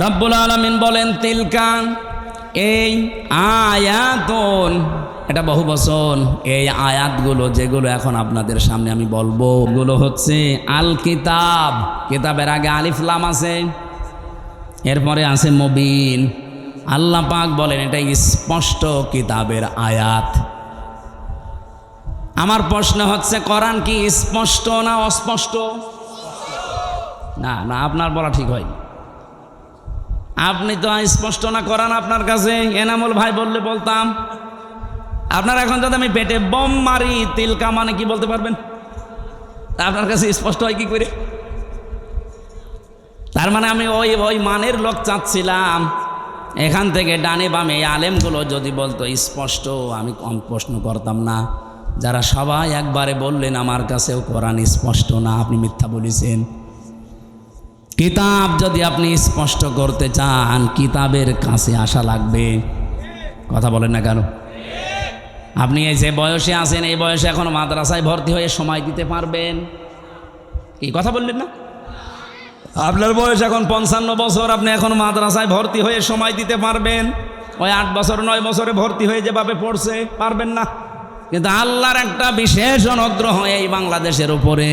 রব্বুল আলামিন বলেন তিলকা, এই আয়াতুন, এটা বহু বচন। এই আয়াতগুলো যেগুলো এখন আপনাদের সামনে আমি বলবো, এগুলো হচ্ছে আল কিতাব। কিতাবের আগে আলিফ লাম আছে, এরপরে আছে মুবিন। আল্লাহ পাক বলেন এটা স্পষ্ট কিতাবের আয়াত। আমার প্রশ্ন হচ্ছে, কোরআন কি স্পষ্ট না অস্পষ্ট? না না, আপনার বলা ঠিক হয়। আপনি তো স্পষ্ট না কোরআন আপনার কাছে। এনামুল ভাই বললে বলতাম। আপনার এখন যদি আমি পেটে বোম মারি, তিলকা মানে কি বলতে পারবেন? আপনার কাছে স্পষ্ট হয় কি করে? তার মানে আমি ওই মানের লোক চাচ্ছিলাম। এখান থেকে ডানে বামে এই আলেমগুলো যদি বলতো স্পষ্ট, আমি কম প্রশ্ন করতাম না। যারা সবাই একবারে বললেন আমার কাছেও কোরআন স্পষ্ট না, আপনি মিথ্যা বলেছেন। কিতাব যদি আপনি স্পষ্ট করতে চান, কিতাবের কাছে আসা লাগবে। কথা বলেন না কেন? আপনি এই যে বয়সে আছেন, এই বয়সে এখন মাদ্রাসায় ভর্তি হয়ে সময় দিতে পারবেন? কি কথা বললেন না? আপনার বয়স এখন 55 বছর, আপনি এখন মাদ্রাসায় ভর্তি হয়ে সময় দিতে পারবেন? ওই 8 বছর 9 বছরে ভর্তি হয়ে যেভাবে পড়ছে, পারবেন না। কিন্তু আল্লাহর একটা বিশেষ অনুগ্রহ এই বাংলাদেশের উপরে।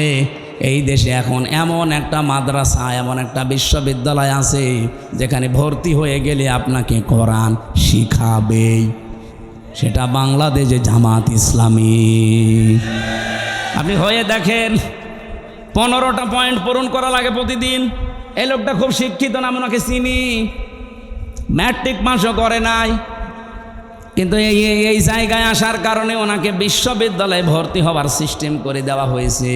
এই দেশে এখন এমন একটা মাদ্রাসা, এমন একটা বিশ্ববিদ্যালয় আছে যেখানে ভর্তি হয়ে গেলে আপনাকে কোরআন শিখাবেই। সেটা বাংলাদেশে জামাত ইসলামী। আপনি হয়ে দেখেন, 15টা পয়েন্ট পূরণ করা লাগে প্রতিদিন। এই লোকটা খুব শিক্ষিত না, আমি ওনাকে চিনি, ম্যাট্রিক পাসও করে নাই, কিন্তু এই জায়গায় আসার কারণে ওনাকে বিশ্ববিদ্যালয়ে ভর্তি হওয়ার সিস্টেম করে দেওয়া হয়েছে।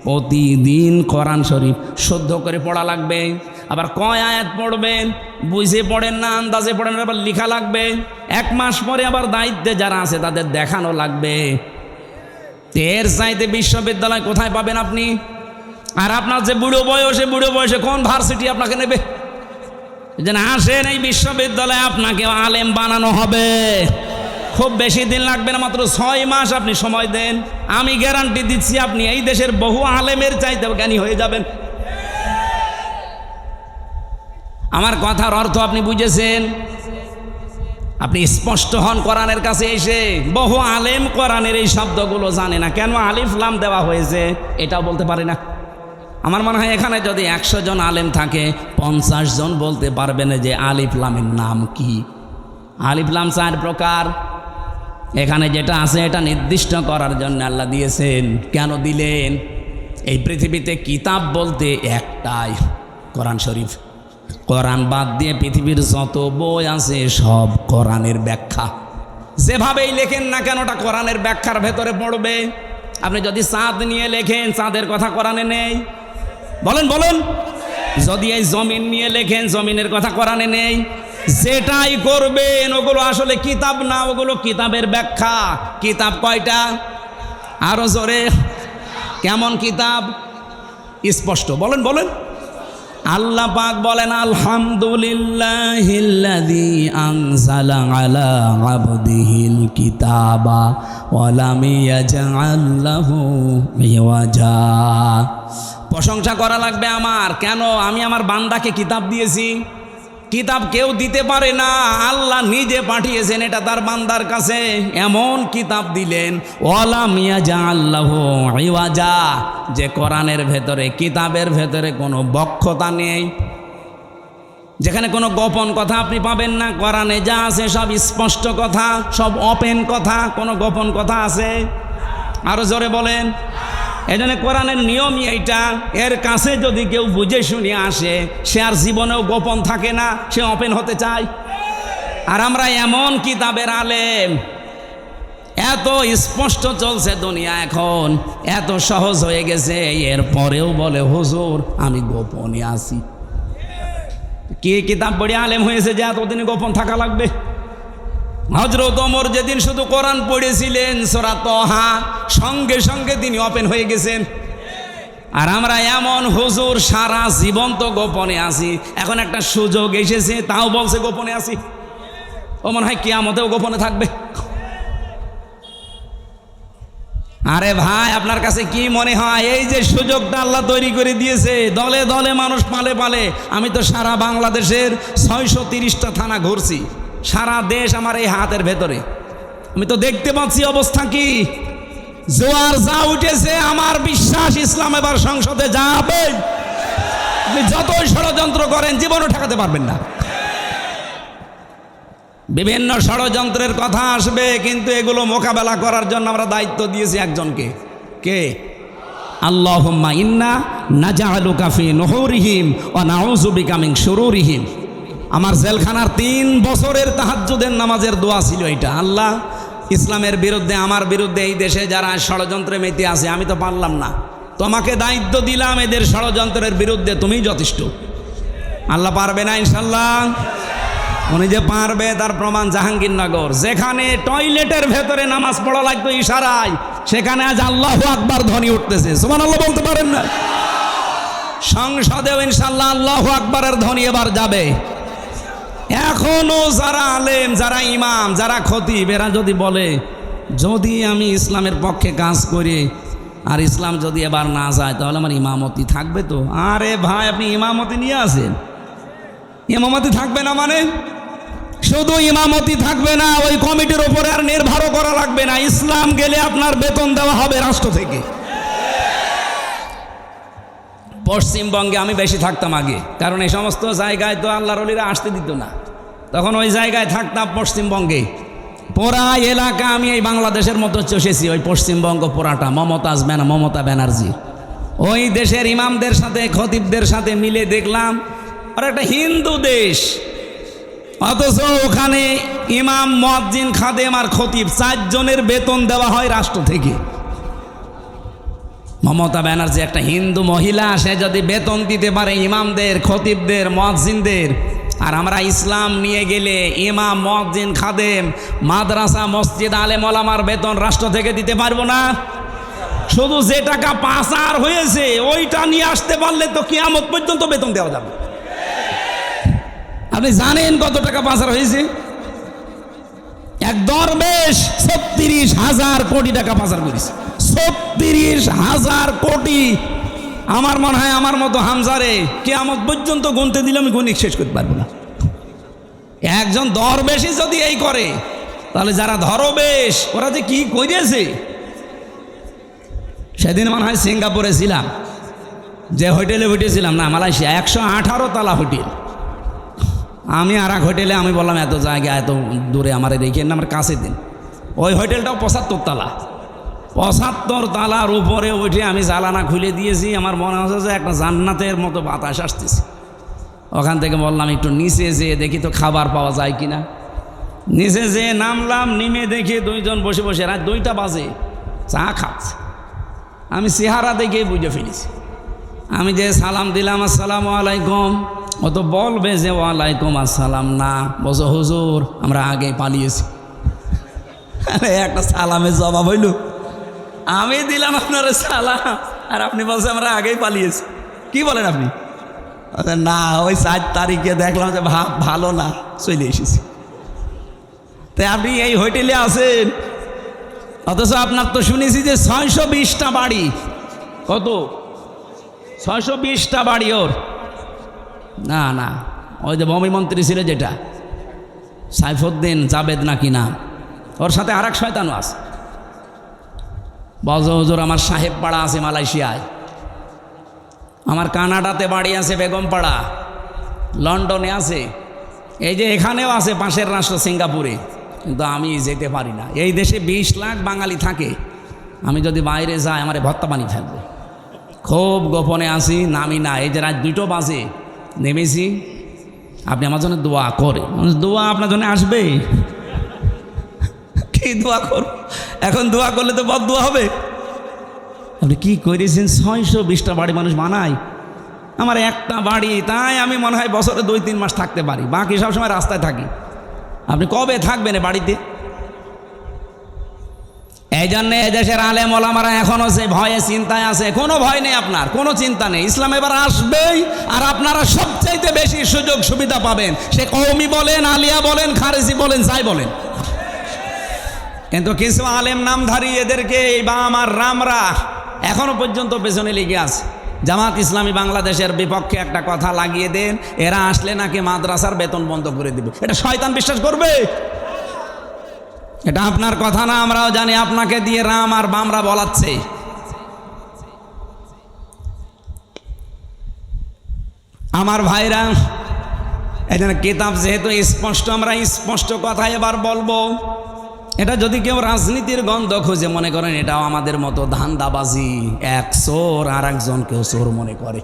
প্রতিদিন কোরআন শরীফ শুদ্ধ করে পড়া লাগবে। আবার কয় আয়াত পড়বেন, বুঝে পড়েন না, আন্দাজে পড়েন, আবার লেখা লাগবে। 1 মাস পরে আবার দায়িত্বে যারা আছে তাদের দেখানো লাগবে। এর চাইতে বিশ্ববিদ্যালয় কোথায় পাবেন আপনি? আর আপনার যে বুড়ো বয়সে কোন ভার্সিটি আপনাকে নেবে? যেন আসেন এই বিশ্ববিদ্যালয়ে, আপনাকে আলেম বানানো হবে। খুব বেশি দিন লাগবে না, মাত্র 6 মাস আপনি সময় দেন, আমি গ্যারান্টি দিচ্ছি আপনি এই দেশের বহু আলেমের চাইতে জ্ঞানী হয়ে যাবেন। আমার কথার অর্থ আপনি বুঝেছেন? আপনি স্পষ্ট হন কোরআনের কাছে এসে। বহু আলেম কোরআনের এই শব্দগুলো জানে না, কেন আলিফ লাম দেওয়া হয়েছে এটাও বলতে পারে না। আমার মনে হয় এখানে যদি 100 জন আলেম থাকে, 50 জন বলতে পারবে না যে আলিফ লামের নাম কি। আলিফ লাম 4 প্রকার। এখানে যেটা আছে এটা নির্দিষ্ট করার জন্য আল্লাহ দিয়েছেন। কেন দিলেন? এই পৃথিবীতে কিতাব বলতে একটাই, কোরআন শরীফ। কোরআন বাদ দিয়ে পৃথিবীর যত বই আছে সব কোরআনের ব্যাখ্যা। যেভাবেই লেখেন না কেন ওটা কোরআনের ব্যাখ্যার ভেতরে পড়বে। আপনি যদি চাঁদ নিয়ে লেখেন, চাঁদের কথা কোরআনে নেই, বলেন বলেন। যদি এই জমিন নিয়ে লেখেন, জমিনের কথা কোরআনে নেই। যেটাই করবেন ওগুলো আসলে কিতাব না, ওগুলো কিতাবের ব্যাখ্যা। কিতাব কয়টা? আরো জোরে। কেমন কিতাব? স্পষ্ট। বলেন বলেন। আল্লাহ পাক বলেন আলহামদুলিল্লাহিল্লাযী আনজালা আলা আবদিহিল কিতাবা ওয়া লাম ইয়াজআল লাহু ইওয়াজা। প্রশংসা করা লাগবে আমার। কেন? আমি আমার বান্দাকে কিতাব দিয়েছি। কিতাব কেউ দিতে পারে না, আল্লাহ নিজে পাঠিয়েছেন এটা তার বান্দার কাছে। এমন কিতাব দিলেন ওয়া লাম ইয়াজআল লাহু ইওয়াজা, যে কোরআনের ভেতরে, কিতাবের ভেতরে কোনো বক্ষতা নেই, যেখানে কোনো গোপন কথা আপনি পাবেন না। কোরআনে যা আছে সব স্পষ্ট কথা, সব ওপেন কথা। কোনো গোপন কথা আছে? আরো জোরে বলেন। এই জন্য কোরআনের নিয়মই এইটা। এর কাছে যদি কেউ বুঝে শুনে আসে, সে আর জীবনেও গোপন থাকে না, সে ওপেন হতে চায়। আর আমরা এমন কিতাবের আলেম, এত স্পষ্ট চলছে দুনিয়া এখন, এত সহজ হয়ে গেছে, এরপরেও বলে হুজুর আমি গোপনে আছি। কে কিতাব পড়ে আলেম হয়েছে যে এতদিনে গোপন থাকা লাগবে? হযরত ওমর যেদিন শুধু কোরআন পড়েছিলেন সূরা তাহা, সঙ্গে সঙ্গে তিনি ওপেন হয়ে গেছেন। আর আমরা এমন হুজুর সারা জীবন তো গোপনে আছি, এখন একটা সুযোগ এসেছে তাও বলছে গোপনে আছি। ও মনে হয় কিয়ামতেও গোপনে থাকবে। আরে ভাই, আপনার কাছে কি মনে হয় এই যে সুযোগটা আল্লাহ তৈরি করে দিয়েছে, দলে দলে মানুষ পালে পালে। আমি তো সারা বাংলাদেশের 630টা থানা ঘুরছি, সারা দেশ আমার এই হাতের ভেতরে। আমি তো দেখতে পাচ্ছি অবস্থা কি। জোয়ার যা উঠেছে, আমার বিশ্বাস ইসলাম এবার সংসদে যাবে। আপনি যতই ষড়যন্ত্র করেন জীবনও ঠেকাতে পারবেন না। বিভিন্ন ষড়যন্ত্রের কথা আসবে, কিন্তু এগুলো মোকাবেলা করার জন্য আমরা দায়িত্ব দিয়েছি একজনকে। কে? আল্লাহুম্মা ইন্না নাজআলুকা ফি নুহুরিহিম ওয়া নাউযু বিকা মিন শুরুরিহিম। আমার জেলখানার 3 বছরের তাহাজ্জুদের নামাজের দোয়া ছিল এটা। আল্লাহ, ইসলামের বিরুদ্ধে, আমার বিরুদ্ধে এই দেশে যারা ষড়যন্ত্রে মেতে আছে, আমি তো পারলাম না, তোমাকে দায়িত্ব দিলাম এদের ষড়যন্ত্রের বিরুদ্ধে, তুমিই যথেষ্ট। আল্লাহ পারবে না ইনশাল্লাহ? উনি যে পারবে তার প্রমাণ জাহাঙ্গীরনগর, যেখানে টয়লেটের ভেতরে নামাজ পড়া লাগতো ইশারায়, সেখানে আজ আল্লাহু আকবার ধ্বনি উঠতেছে। সুবহানাল্লাহ বলতে পারেন না? সংসদেও ইনশাল্লাহ আল্লাহু আকবারের ধ্বনি এবার যাবে। এখনো যারা আলেম, যারা ইমাম, যারা খতিব, এরা যদি বলে যদি আমি ইসলামের পক্ষে কাজ করি আর ইসলাম যদি এবার না যায়, তাহলে আমার ইমামতি থাকবে তো? আরে ভাই, আপনি ইমামতি নিয়ে আসেন, ইমামতি থাকবে না মানে? শুধু ইমামতি থাকবে না, ওই কমিটির উপরে আর নির্ভরও করা লাগবে না। ইসলাম গেলে আপনার বেতন দেওয়া হবে রাষ্ট্র থেকে। পশ্চিমবঙ্গে আমি বেশি থাকতাম আগে, কারণ এই সমস্ত জায়গায় তো আল্লাহর ওলিরা আসতে দিত না। তখন ওই জায়গায় থাকতাম পশ্চিমবঙ্গে। পুরা এলাকা আমি এই বাংলাদেশের মতো চষেছি, ওই পশ্চিমবঙ্গ পুরাটা মমতা ব্যানার্জি। ওই দেশের ইমামদের সাথে, খতিবদের সাথে মিলে দেখলাম আর একটা হিন্দু দেশ, অথচ ওখানে ইমাম, মুয়াজ্জিন, খাদেম আর খতিব 4 জনের বেতন দেওয়া হয় রাষ্ট্র থেকে। মমতা ব্যানার্জি একটা হিন্দু মহিলা, সে যদি বেতন দিতে পারে ইমামদের, খতিবদের, মুয়াজ্জিনদের, আর আমরা ইসলাম নিয়ে গেলে ইমাম, মুয়াজ্জিন, খাদেম, মাদ্রাসা, মসজিদ, আলেম ওলামার বেতন রাষ্ট্র থেকে দিতে পারবো না? শুধু যে টাকা পাচার হয়েছে ওইটা নিয়ে আসতে পারলে তো কিয়ামত পর্যন্ত বেতন দেওয়া যাবে। আপনি জানেন কত টাকা পাচার হয়েছে? এক দরবেশ 36,000 কোটি টাকা পাচার করেছে। 36,000 কোটি। আমার মনে হয় আমার মতো হামজারে কিয়ামত পর্যন্ত গুনতে দিলে আমি গণিত শেষ করতে পারবো না। একজন দরবেশই যদি এই করে, তাহলে যারা ধরবেশ ওরা যে কি করেছে। সেদিন মনে হয় সিঙ্গাপুরে ছিলাম, যে হোটেলে উঠেছিলাম, না মালয়েশিয়া, 118 তলা হোটেল। আমি আর এক হোটেলে, আমি বললাম এত জায়গা এত দূরে আমার রেখে আমার কাছে দিন। ওই হোটেলটাও 75 তলা। 75 তালার উপরে উঠে আমি জানালা খুলে দিয়েছি, আমার মনে হচ্ছে যে একটা জান্নাতের মতো বাতাস আসতেছে। ওখান থেকে বললাম একটু নিচে যেয়ে দেখি তো খাবার পাওয়া যায় কিনা। নিচে যেয়ে নামলাম, নেমে দেখি 2 জন বসে বসে রাত 2টা বাজে চা খাচ্ছে। আমি চেহারা দেখে বুঝে ফেলেছি। আমি যে সালাম দিলাম, আসসালামু আলাইকুম, ও তো বলবে যে ওয়ালাইকুম আসসালাম না, বলছো হুজুর আমরা আগে পালিয়েছি। আরে একটা সালামের জবাব হইল, আমি দিলাম আপনার সালাম আর আপনি বলছেন আমরা আগেই পালিয়েছি। কি বলেন আপনি? না, ওই 4 তারিখে দেখলাম যে ভালো না, চলে এসেছি। তাই আপনি এই হোটেলে আছেন, অথচ আপনার তো শুনেছি যে 620টা বাড়ি। কত? 620টা বাড়ি ওর। না না, ওই যে ভূমি মন্ত্রী ছিল যেটা, সাইফুদ্দিন জাবেদ নাকি নাম, ওর সাথে আর এক শয়তানও আছে। বলছে হুজুর আমার সাহেব পাড়া আছে মালয়েশিয়ায়, আমার কানাডাতে বাড়ি আছে বেগমপাড়া, লন্ডনে আছে, এই যে এখানেও আছে পাশের রাষ্ট্র সিঙ্গাপুরে, কিন্তু আমি যেতে পারি না। এই দেশে 20 লাখ বাঙালি থাকে, আমি যদি বাইরে যাই আমার ভত্তা পানি ফেলবে। খুব গোপনে আসি, নামি না। এই যে রাত 2টো বাজে নেমেছি, আপনি আমার জন্য দোয়া করে। দোয়া আপনার জন্য আসবে? কি দোয়া করব? এখন দোয়া করলে তো বদ দোয়া হবে। আপনি কি করেছেন? 620টা বাড়ি মানুষ বানায়, আমার একটা বাড়ি। তাই আমি মনে হয় বছরে 2-3 মাস থাকতে পারি, বাকি সবসময় রাস্তায় থাকি। আপনি কবে থাকবেন বাড়িতে? এই জন্যে এদেশের আলেম ওলামারা এখনও সে ভয়ে চিন্তায় আছে। কোনো ভয় নেই, আপনার কোনো চিন্তা নেই। ইসলাম এবার আসবেই, আর আপনারা সবচাইতে বেশি সুযোগ সুবিধা পাবেন। সে কওমি বলেন, আলিয়া বলেন, খারেজি বলেন, যাই বলেন। কিন্তু কিছু আলেম নামধারী এদেরকে বা আমার রামরা এখনো পর্যন্ত পেছনে লেগে আছে। জামাত ইসলামী বাংলাদেশের বিপক্ষে একটা কথা লাগিয়ে দেন, এরা আসলে নাকি মাদ্রাসার বেতন বন্ধ করে দিবে। এটা শয়তান বিশ্বাস করবে? এটা আপনার কথা না, আমরাও জানি। আপনাকে দিয়ে রাম আর বামরা বলাচ্ছে। আমার ভাইরা, এখানে কিতাব যেহেতু স্পষ্ট, আমরা স্পষ্ট কথা এবার বলবো। এটা যদি কেউ রাজনীতির গন্ধ খুঁজে মনে করেন এটাও আমাদের মতো ধান্দাবাজি, এক চোর আর একজনকেও চোর মনে করে।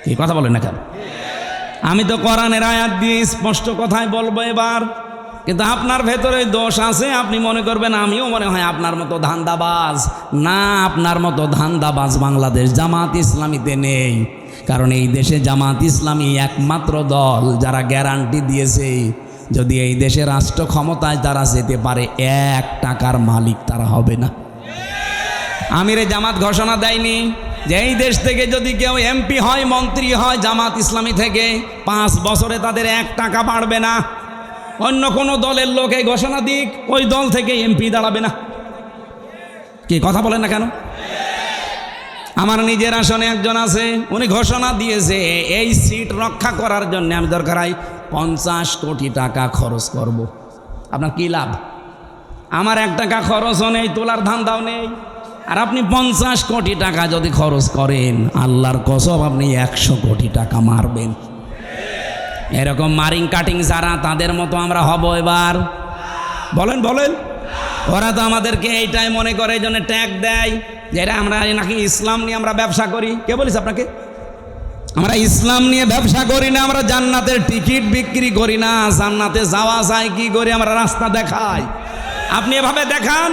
কি কথা বলেন না কেন? আমি তো কোরআনের আয়াত দিয়ে স্পষ্ট কথাই বলবো এবার। কিন্তু আপনার ভেতরে দোষ আছে, আপনি মনে করবেন আমিও মনে হয় আপনার মতো ধান্দাবাজ। না, আপনার মতো ধান্দাবাজ বাংলাদেশ জামাত ইসলামীতে নেই। কারণ এই দেশে জামাত ইসলামী একমাত্র দল যারা গ্যারান্টি দিয়েছে যদি এই দেশে রাষ্ট্র ক্ষমতায় তারা যেতে পারে, 1 টাকার মালিক তারা হবে না। আমিরে জামাত ঘোষণা দেয়নি যে এই দেশ থেকে যদি কেউ এমপি হয়, মন্ত্রী হয় জামাত ইসলামী থেকে, 5 বছরে তাদের 1 টাকা বাড়বে না। অন্য কোনো দলের লোক এই ঘোষণা দিক, ওই দল থেকে এমপি দাঁড়াবে না। কি কথা বলেন না কেন? আমার নিজের আসনে একজন আছে, উনি ঘোষণা দিয়েছে এই সিট রক্ষা করার জন্য আমি দরকার হয় 50 কোটি টাকা খরচ করব। আপনার কি লাভ? আমার 1 টাকা খরচও নেই, তোলার ধান্দাও নেই। আর আপনি 50 কোটি টাকা যদি খরচ করেন, আল্লাহর কসম আপনি 100 কোটি টাকা মারবেন। এরকম মারিং কাটিং যারা, তাদের মতো আমরা হব এবার? বলেন বলেন। ওরা তো আমাদেরকে এইটাই মনে করে, এই জন্য ট্যাগ দেয় যেটা আমরা নাকি ইসলাম নিয়ে আমরা ব্যবসা করি। কে বলিস আপনাকে? আমরা ইসলাম নিয়ে ব্যবসা করি না, আমরা জান্নাতের টিকিট বিক্রি করি না। জান্নাতে যাওয়া যায় কি করে? আমরা রাস্তা দেখাই। আপনি এভাবে দেখান,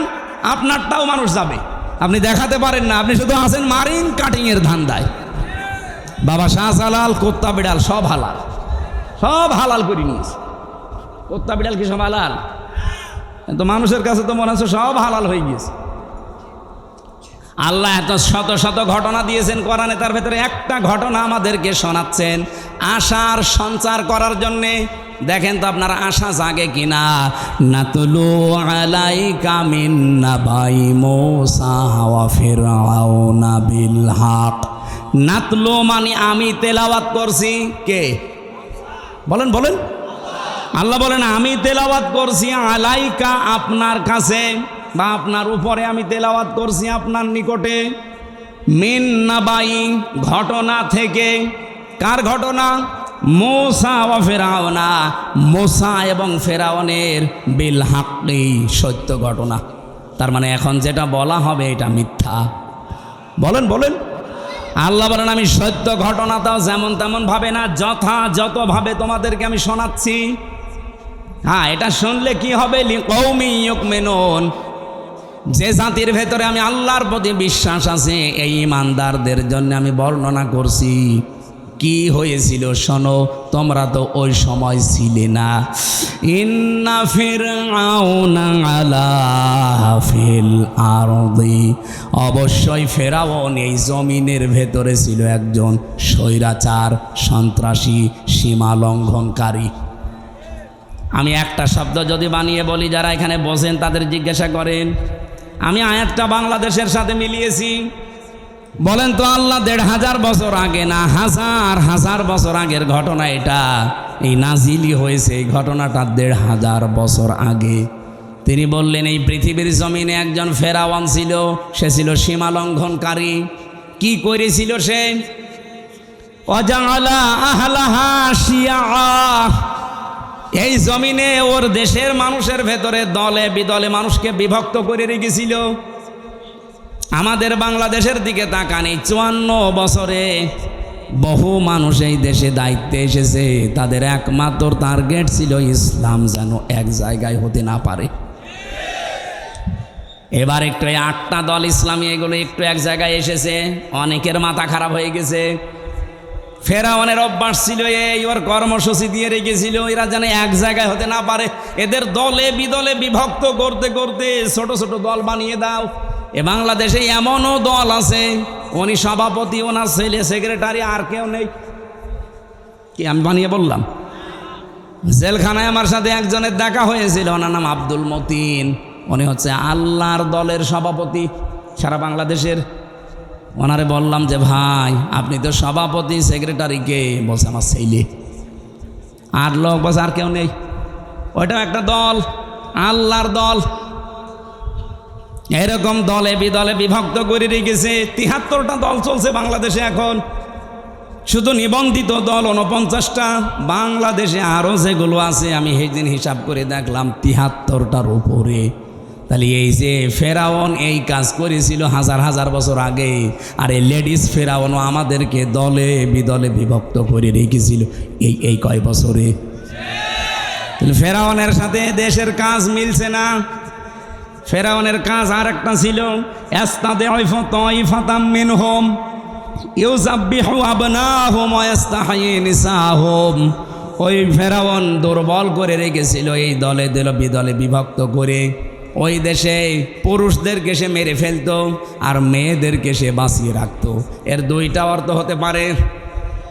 আপনারটাও মানুষ যাবে। আপনি দেখাতে পারেন না, আপনি শুধু আছেন মারিং কাটিংয়ের ধান্দায়। বাবা শাহজালাল কুত্তা বিড়াল সব হালাল, সব হালাল করে নিয়েছে। কুত্তা বিড়াল কি সব হালাল? কিন্তু মানুষের কাছে তো মনে হচ্ছে সব হালাল হয়ে গিয়েছে। আল্লাহ এত শত শত ঘটনা দিয়েছেন কোরআনে, তার ভেতরে একটা ঘটনা আমাদেরকে শোনাচ্ছেন আশার সঞ্চার করার জন্যে। দেখেন তো আপনার আশা জাগে কিনা। নাতলু আলাইকা মিন নাবাই মূসা ওয়া ফিরআউনা বিল হক। নাতলু মানে আমি তেলাওয়াত করছি। কে বলেন? বলেন। আল্লাহ বলেন আমি তেলাওয়াত করছি আলাইকা, আপনার কাছে বা আপনার উপরে আমি তেলাওয়াত করছি আপনার নিকটে, মিন নাবাই ঘটনা থেকে। কার ঘটনা? মূসা ওয়া ফিরআউনা, মূসা এবং ফেরাউনের বিল হাক্কি, সত্য ঘটনা। তার মানে এখন যেটা বলা হবে এটা মিথ্যা। বলেন বলেন। আল্লাহ বলেন আমি সত্য ঘটনাটাও যেমন তেমন ভাবে না, যথাযথভাবে তোমাদেরকে আমি শোনাচ্ছি। হ্যাঁ, এটা শুনলে কি হবে? লিকৌমি ইউমিনুন, যে জাতির ভেতরে আমি আল্লাহর প্রতি বিশ্বাস আছে এই ইমানদারদের জন্য আমি বর্ণনা করছি। কি হয়েছিল শোনো, তোমরা তো ওই সময় ছিলে না। ইন্না ফিরআউনা আলা ফিল আরদি, অবশ্যই ফেরাউন এই জমিনের ভেতরে ছিল একজন স্বৈরাচার, সন্ত্রাসী, সীমা লঙ্ঘনকারী। আমি একটা শব্দ যদি বানিয়ে বলি, যারা এখানে বসেন তাদের জিজ্ঞাসা করেন, আমি আয়াতটা বাংলাদেশের সাথে মিলিয়েছি। বলেন তো আল্লাহ 1500 বছর আগে না হাজার হাজার বছর আগের ঘটনা এটা? এই নাজিলি হয়েছে এই ঘটনাটা 1500 বছর আগে। তিনি বললেন এই পৃথিবীর জমিনে একজন ফেরাউন ছিল, সে ছিল সীমা লঙ্ঘনকারী। কি করেছিল সে? ওয়াজাআলা আহলাহা শিয়া, এই জমিনে ওর দেশের মানুষের ভেতরে দলে বিদলে মানুষকে বিভক্ত করে রেখেছিল। আমাদের বাংলাদেশের দিকে তাকান, এই 54 বছরে বহু মানুষ এই দেশে দায়িত্বে এসেছে, তাদের একমাত্র টার্গেট ছিল ইসলাম যেন এক জায়গায় হতে না পারে। এবার একটু 8টা দল ইসলামী এগুলো একটু এক জায়গায় এসেছে, অনেকের মাথা খারাপ হয়ে গেছে। ফেরাউনের অভ্যাস ছিল এই, ওর কর্মসূচি দিয়ে রেখেছিল এরা যেন এক জায়গায় হতে না পারে। এদের দলে বিদলে বিভক্ত করতে করতে ছোট ছোট দল বানিয়ে দাও। এ বাংলাদেশে এমনও দল আছে, উনি সভাপতি, ওনার ছেলে সেক্রেটারি, আর কেউ নেই। কি আমি বানিয়ে বললাম? জেলখানায় আমার সাথে একজনের দেখা হয়েছিল, ওনার নাম আব্দুল মতিন। উনি হচ্ছে আল্লাহর দলের সভাপতি সারা বাংলাদেশের। ওনারে বললাম যে ভাই আপনি তো সভাপতি, সেক্রেটারি কে? বলছে আমার ছেলে। আর লোক বলছে আর কেউ নেই। ওইটাও একটা দল, আল্লাহর দল। এরকম দলে বিদলে বিভক্ত করে রেখেছে। ৭৩টা দল চলছে বাংলাদেশে এখন, শুধু নিবন্ধিত দল ৪৯টা। বাংলাদেশে আরও যেগুলো আছে আমি সেই দিন হিসাব করে দেখলাম ৭৩টার উপরে। তাহলে এই যে ফেরাউন এই কাজ করেছিল হাজার হাজার বছর আগে, আর এই লেডিস ফেরাউনও আমাদেরকে দলে বিদলে বিভক্ত করে রেখেছিল এই কয় বছরে। তাহলে ফেরাউনের সাথে দেশের কাজ মিলছে না। ফেরাউনের কাজ আর একটা ছিল, ইস্তাদিফু তাইফাতাম মিনহুম ইউযাব্বিহু আবনাহুম ওয়া ইস্তাহয়ী নিসাহুম। ওই ফেরাউন দুর্বল করে রেখেছিল এই দলে দলে বিদলে বিভক্ত করে। ওই দেশে পুরুষদেরকে সে মেরে ফেলতো আর মেয়েদেরকে সে বাঁচিয়ে রাখতো। এর দুইটা অর্থ হতে পারে।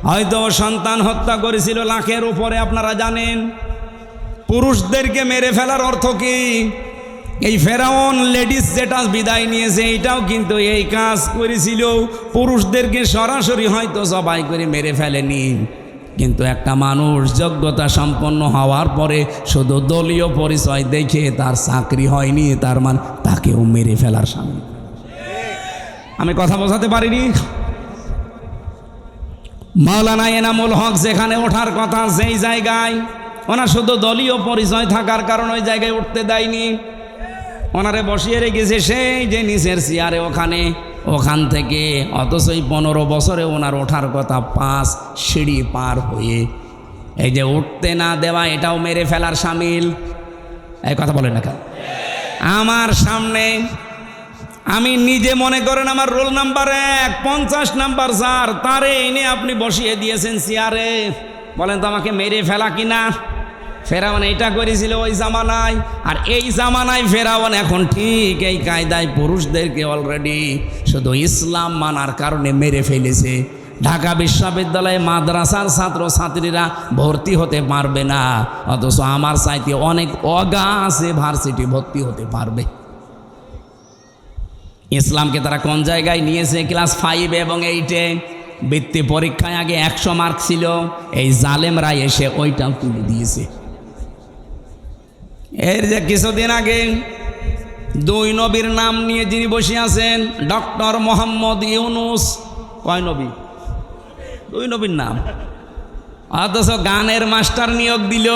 হয়তো সন্তান হত্যা করেছিল লাখের উপরে, আপনারা জানেন। পুরুষদেরকে মেরে ফেলার অর্থ কি? এই ফেরাউন লেডিস যেটা বিদায় নিয়েছে এইটাও কিন্তু এই কাজ করেছিল। পুরুষদেরকে সরাসরি হয়তো জবাই করে মেরে ফেলেনি, কিন্তু একটা মানুষ যোগ্যতা সম্পন্ন হওয়ার পরে শুধু দলীয় পরিচয় দেখে তার চাকরি হয়নি, তার মানে তাকেও মেরে ফেলার সামনে। আমি কথা বোঝাতে পারিনি? মাওলানা এনামুল হক যেখানে ওঠার কথা সেই জায়গায় ওনার শুধু দলীয় পরিচয় থাকার কারণে ওই জায়গায় উঠতে দেয়নি। ওনারে বসিয়ে রেখেছে সেই যে নিচের চেয়ারে ওখান থেকে। অথচ এই 15 বছরে ওনার ওঠার কথা 5 সিঁড়ি পার হয়ে। এই যে উঠতে না দেওয়া এটাও মেরে ফেলার সামিল। এই কথা বলেন না কেন? আমার সামনে আমি নিজে মনে করেন আমার রোল নাম্বার 1, 50 নাম্বার যার, তারে এনে আপনি বসিয়ে দিয়েছেন চেয়ারে। বলেন তো আমাকে মেরে ফেলা কিনা? ফেরাউন এটা করেছিল ওই জামানায়, আর এই জামানায় ফেরাউন এখন ঠিক এই কায়দায় পুরুষদেরকে অলরেডি শুধু ইসলাম মানার কারণে মেরে ফেলেছে। ঢাকা বিশ্ববিদ্যালয়ে মাদ্রাসার ছাত্র ছাত্রীরা ভর্তি হতে পারবে না, অথচ আমার চাইতে অনেক অগা আছে ভার্সিটি ভর্তি হতে পারবে। ইসলামকে তারা কোন জায়গায় নিয়েছে? ক্লাস 5 এবং 8-এ বৃত্তি পরীক্ষায় আগে 100 মার্ক ছিল, এই জালেমরা এসে ওইটাও তুলে দিয়েছে। এর যে কিছুদিন আগে 2 নবীর নাম নিয়ে যিনি বসে আছেন, ডক্টর মোহাম্মদ ইউনুস। কয় নবী? 2 নবীর নাম। অথচ গানের মাস্টার নিয়োগ দিল,